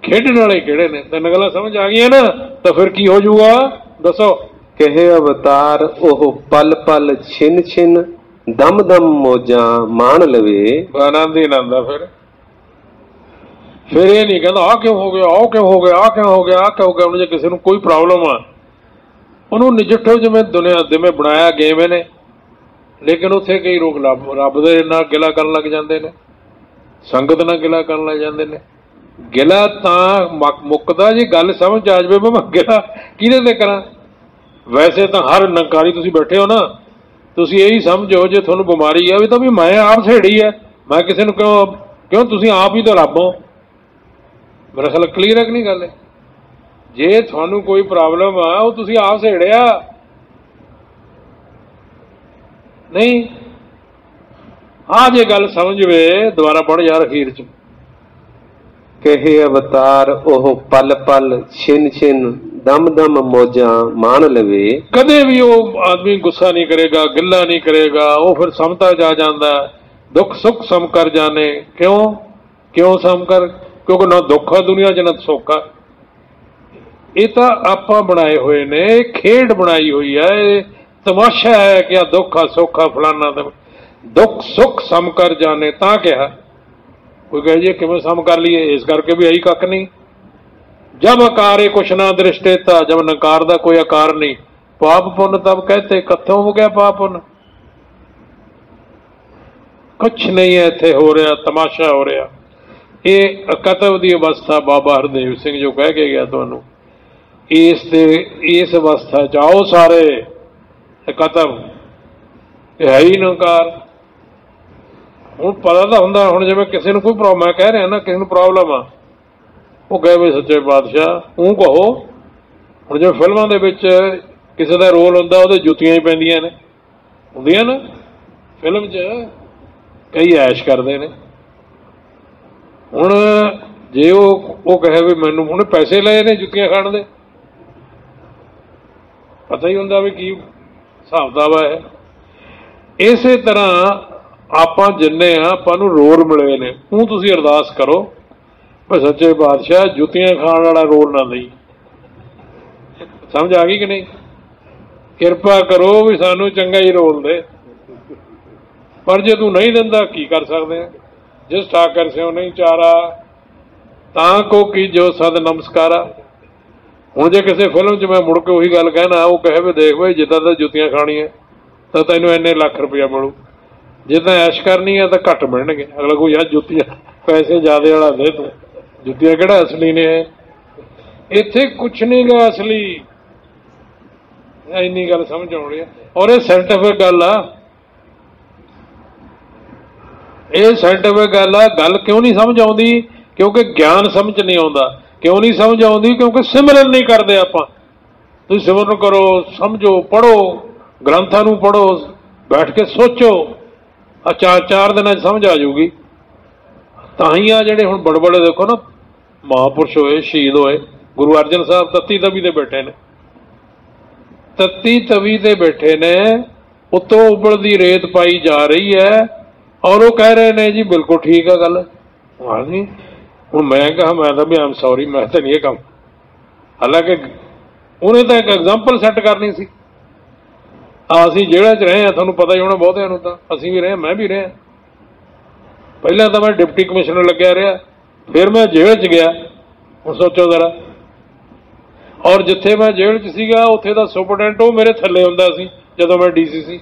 [SPEAKER 2] खेडण वाले किहड़े ने। तीन गल्लां समझ आ गई ना, तो फिर की हो जाऊगा दसो।
[SPEAKER 1] कहे अवतार ओह पल पल छिन छिन, दम दम मौजा मान लवे।
[SPEAKER 2] आनंद ही आनंद आ। फिर ये नहीं कहता आ क्यों हो गया, आ क्यों हो गया, आ क्यों हो गया, आ क्यों हो गया। उन्हें किसी को कोई प्रॉब्लम आ, उन्होंने नजिठो जिवें दुनिया दिवें बनाया गेम ने, लेकिन उत्थे कई लोग रब दे नाल गिला करन लग जाते हैं, संगत नाल गिला करन लग जाते हैं। गिला तां मुक्कदा जी गल समझ आ जाए, मैं गिला किहदे ते करां। वैसे तो हर नंकारी तुसीं बैठे हो ना, तुसीं यही समझो जे तुहानूं बीमारी है तो भी मैं आप छेड़ी है, मैं किसी नूं क्यों क्यों तुसीं आप ही तो रब हो। मेरा ख्याल क्लीयर है कि नहीं गल? जे थानू कोई प्रॉब्लम आ वो तुसीं आप छेड़िया नहीं। हाँ जे गल समझ वे दोबारा पढ़ यार अखीर च।
[SPEAKER 1] कहे अवतार ओह पल पल छिन छिन, दम दम मौजा मान लवे।
[SPEAKER 2] कदे भी वो आदमी गुस्सा नहीं करेगा, गिला नहीं करेगा, वो फिर समता जा जाता, दुख सुख सम कर जाने। क्यों क्यों सम कर? क्योंकि ना दुख आ दुनिया च ना सुख आ। ये तो आप बनाए हुए ने, खेड बनाई हुई है, तमाशा है कि दुख आ सुख आ फलाना। दुख सुख सम कर जाने ता कहा। कोई कहे जी किवें सम कर लीए? इस करके भी यही कख नहीं। जब आकारे कुछ ना दृष्टेता, जब नकार दा कोई आकार नहीं, पाप पुण्य तब कहते कत्थों हो गया पाप पुण्य। कुछ नहीं है इत्थे हो रहा, तमाशा हो रहा। ये अकतव की अवस्था बाबा हरदेव सिंह जो कह के गया तुहानूं, इस अवस्था च आओ सारे। कतम है ही नकार। हुण पता तो हुंदा, हुण जिवें किसी नूं कोई प्रॉब्लम, मैं कह रहा ना किसी नूं प्रॉब्लम आ, वो कहे भी सच्चे पातशाह ऊँ कहो। हुण जिवें फिल्मां दे विच किसी दा रोल हुंदा, उहदे जुत्तियां ही पैंदियां ने, हुंदियां ना फिल्म च, कई ऐश करदे ने। हुण जे वो कहे भी मैनूं हुण पैसे लए ने जुत्तियां खाण दे, पता ही हुंदा भी की हिसाब किताब है। इसे तरह आपां जिन्ने आपां नूं रोल मिले ने, ऊँ तुसीं अरदास करो पर सच्चे पातशाह जुत्तियां खाण वाला रोल ना लई। समझ आ गई कि नहीं? किरपा करो भी सानू चंगा ही रोल दे। पर जे तू नहीं दिंदा की कर सकते हैं? जिस ठाकर से नहीं चारा तां को की जो सद नमस्कारा। हुण जे किसी फिल्म च मैं मुड़ के उही गल कहना, वो कहे भी देख भाई जिदा तो जुत्तियां खाणियां तो तैनूं इन्ने लाख रुपया मिलू, जिदा ऐश करनी है तो घट मिलणगे। अगला कोई यार जुत्तियां पैसे ज्यादा वाला दे, तू जुत्तियां किहड़ा असली ने? इत्थे कुछ नहीं गा असली। इन्नी गल समझ आउणी है। और ये साइंटिफिक गल आ, ये साइंटिफिक गल आ। गल क्यों नहीं समझ आउंदी? क्योंकि ज्ञान समझ नहीं आउंदा। क्यों नहीं समझ आउंदी? क्योंकि सिमरन नहीं करते आपां। तुसीं सिमरन करो, समझो, पढ़ो, ग्रंथां नूं पढ़ो, बैठ के सोचो, चार दिन समझ आ जाऊगी। तां ही आ जिहड़े हुण बड़े बड़े देखो ना महापुरुष होए, शहीद होए, गुरु अर्जन साहब तत्ती तवी ते बैठे ने, तत्ती तवी ते बैठे ने, उत्तों उबलदी रेत पाई जा रही है और वो कह रहे ने जी बिल्कुल ठीक है गल। हाँ जी, हूँ मैं कहा मैं तो भी आई एम सॉरी, मैं तो नहीं ये काम। हालांकि उन्हें तो एक एग्जाम्पल सैट करनी सी। असीं जेल੍ਹਾਂ 'ਚ रहे हैं, तुहानूं पता ही होना बहुतिਆਂ ਨੂੰ, ਤਾਂ ਅਸੀਂ भी रहे, मैं भी रहा। ਪਹਿਲਾਂ ਤਾਂ ਮੈਂ ਡਿਪਟੀ ਕਮਿਸ਼ਨਰ ਲੱਗਿਆ ਰਿਹਾ, ਫਿਰ ਮੈਂ ਜੇਲ੍ਹ 'ਚ ਗਿਆ। ਹੁਣ ਸੋਚੋ ਜ਼ਰਾ, ਔਰ ਜਿੱਥੇ ਮੈਂ ਜੇਲ੍ਹ 'ਚ ਸੀਗਾ ਉੱਥੇ ਦਾ ਸੁਪਰਡੈਂਟ ਉਹ ਮੇਰੇ ਥੱਲੇ ਹੁੰਦਾ ਸੀ ਜਦੋਂ ਮੈਂ ਡੀਸੀ ਸੀ।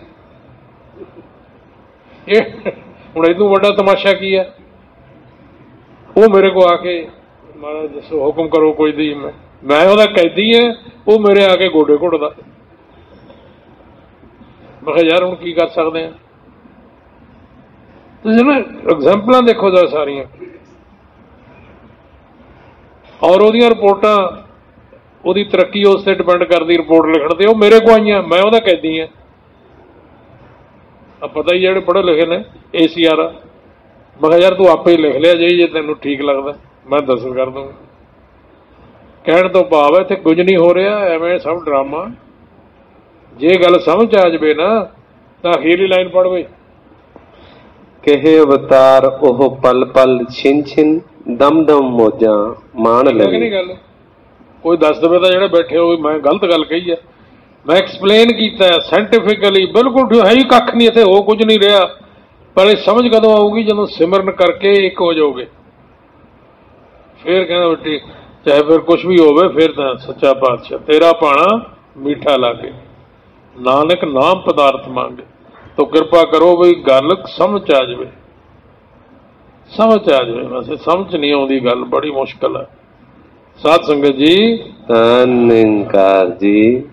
[SPEAKER 2] ਇਹ ਹੁਣ ਇਹਨੂੰ ਵੱਡਾ ਤਮਾਸ਼ਾ ਕੀ ਹੈ? ਉਹ ਮੇਰੇ ਕੋਲ ਆ ਕੇ ਮਹਾਰਾਜ ਦੱਸੋ ਹੁਕਮ ਕਰੋ ਕੋਈ ਦੀ, ਮੈਂ ਉਹਦਾ ਕੈਦੀ ਹਾਂ, ਉਹ ਮੇਰੇ ਆ ਕੇ ਗੋਡੇ ਘੁੱਟਦਾ। ਮੈਂ ਕਿਹਾ ਯਾਰ ਹੁਣ ਕੀ ਕਰ ਸਕਦੇ ਹਾਂ? ਤੁਸੀਂ ਨਾ ਐਗਜ਼ਾਮਪਲਾਂ ਦੇਖੋ ਜਰਾ ਸਾਰੀਆਂ, ਔਰ ਉਹਦੀਆਂ ਰਿਪੋਰਟਾਂ, ਉਹਦੀ ਤਰੱਕੀ ਉਸ ਤੇ ਡਿਪੈਂਡ ਕਰਦੀ ਰਿਪੋਰਟ ਲਿਖਣ ਤੇ। ਉਹ ਮੇਰੇ ਕੋਲ ਆਈਆਂ, ਮੈਂ ਉਹਦਾ ਕੈਦੀ ਹਾਂ। ਪਤਾ ਹੀ ਜਿਹੜੇ ਪੜ੍ਹੇ ਲਿਖੇ ਨੇ ACR। ਮੈਂ ਕਿਹਾ ਯਾਰ ਤੂੰ ਆਪੇ ਹੀ ਲਿਖ ਲਿਆ ਜੇ ਤੈਨੂੰ ਠੀਕ ਲੱਗਦਾ, ਮੈਂ ਦਸਤ ਕਰ ਦੂੰਗਾ। ਕਹਿਣ ਤੋਂ ਭਾਵ ਇੱਥੇ ਕੁਝ ਨਹੀਂ ਹੋ ਰਿਹਾ, ਐਵੇਂ ਸਭ ਡਰਾਮਾ। ਜੇ ਗੱਲ ਸਮਝ ਆ ਜਾਵੇ ਨਾ ਤਾਂ ਅਖੀਰਲੀ ਲਾਈਨ ਪੜ੍ਹ ਬਈ,
[SPEAKER 1] ਕਹੇ ਅਵਤਾਰ ਉਹ ਪਲ ਪਲ ਛਿਨ ਛਿਨ ਦਮ ਦਮ ਮੋਜਾਂ ਮਾਣ ਲਵੇ।
[SPEAKER 2] ਨਹੀਂ ਗੱਲ ਕੋਈ ਦੱਸ ਦੇਵੇ ਤਾਂ ਜਿਹੜੇ ਬੈਠੇ ਹੋ ਮੈਂ ਗਲਤ ਗੱਲ ਕਹੀ ਹੈ। ਮੈਂ ਐਕਸਪਲੇਨ ਕੀਤਾ ਸਾਇੰਟੀਫਿਕਲੀ, ਬਿਲਕੁਲ ਹੈ ਹੀ ਕੱਖ ਨਹੀਂ ਇੱਥੇ, ਹੋ ਕੁਝ ਨਹੀਂ ਰਿਹਾ। ਪਰ ਇਹ ਸਮਝ ਕਦੋਂ ਆਊਗੀ? ਜਦੋਂ ਸਿਮਰਨ ਕਰਕੇ ਇੱਕ ਹੋ ਜਾਓਗੇ। ਫਿਰ ਕਹਿੰਦਾ ਬੇਟੀ ਚਾਹੇ ਫਿਰ ਕੁਛ ਵੀ ਹੋਵੇ, ਫਿਰ ਤਾਂ ਸੱਚਾ ਪਾਤਸ਼ਾਹ ਤੇਰਾ ਭਾਣਾ ਮੀਠਾ ਲਾਗੇ, ਨਾਨਕ ਨਾਮ ਪਦਾਰਥ ਮੰਗੇ। ਤੋ ਕਿਰਪਾ ਕਰੋ ਵੀ ਗੱਲ ਸਮਝ ਆ ਜਾਵੇ, ਸਮਝ ਆ ਜਾਵੇ। ਵੈਸੇ ਸਮਝ ਨਹੀਂ ਆਉਂਦੀ ਗੱਲ, ਬੜੀ ਮੁਸ਼ਕਿਲ ਹੈ। ਸਾਧ ਸੰਗਤ ਜੀ,
[SPEAKER 1] ਧੰਨਵਾਦ ਜੀ।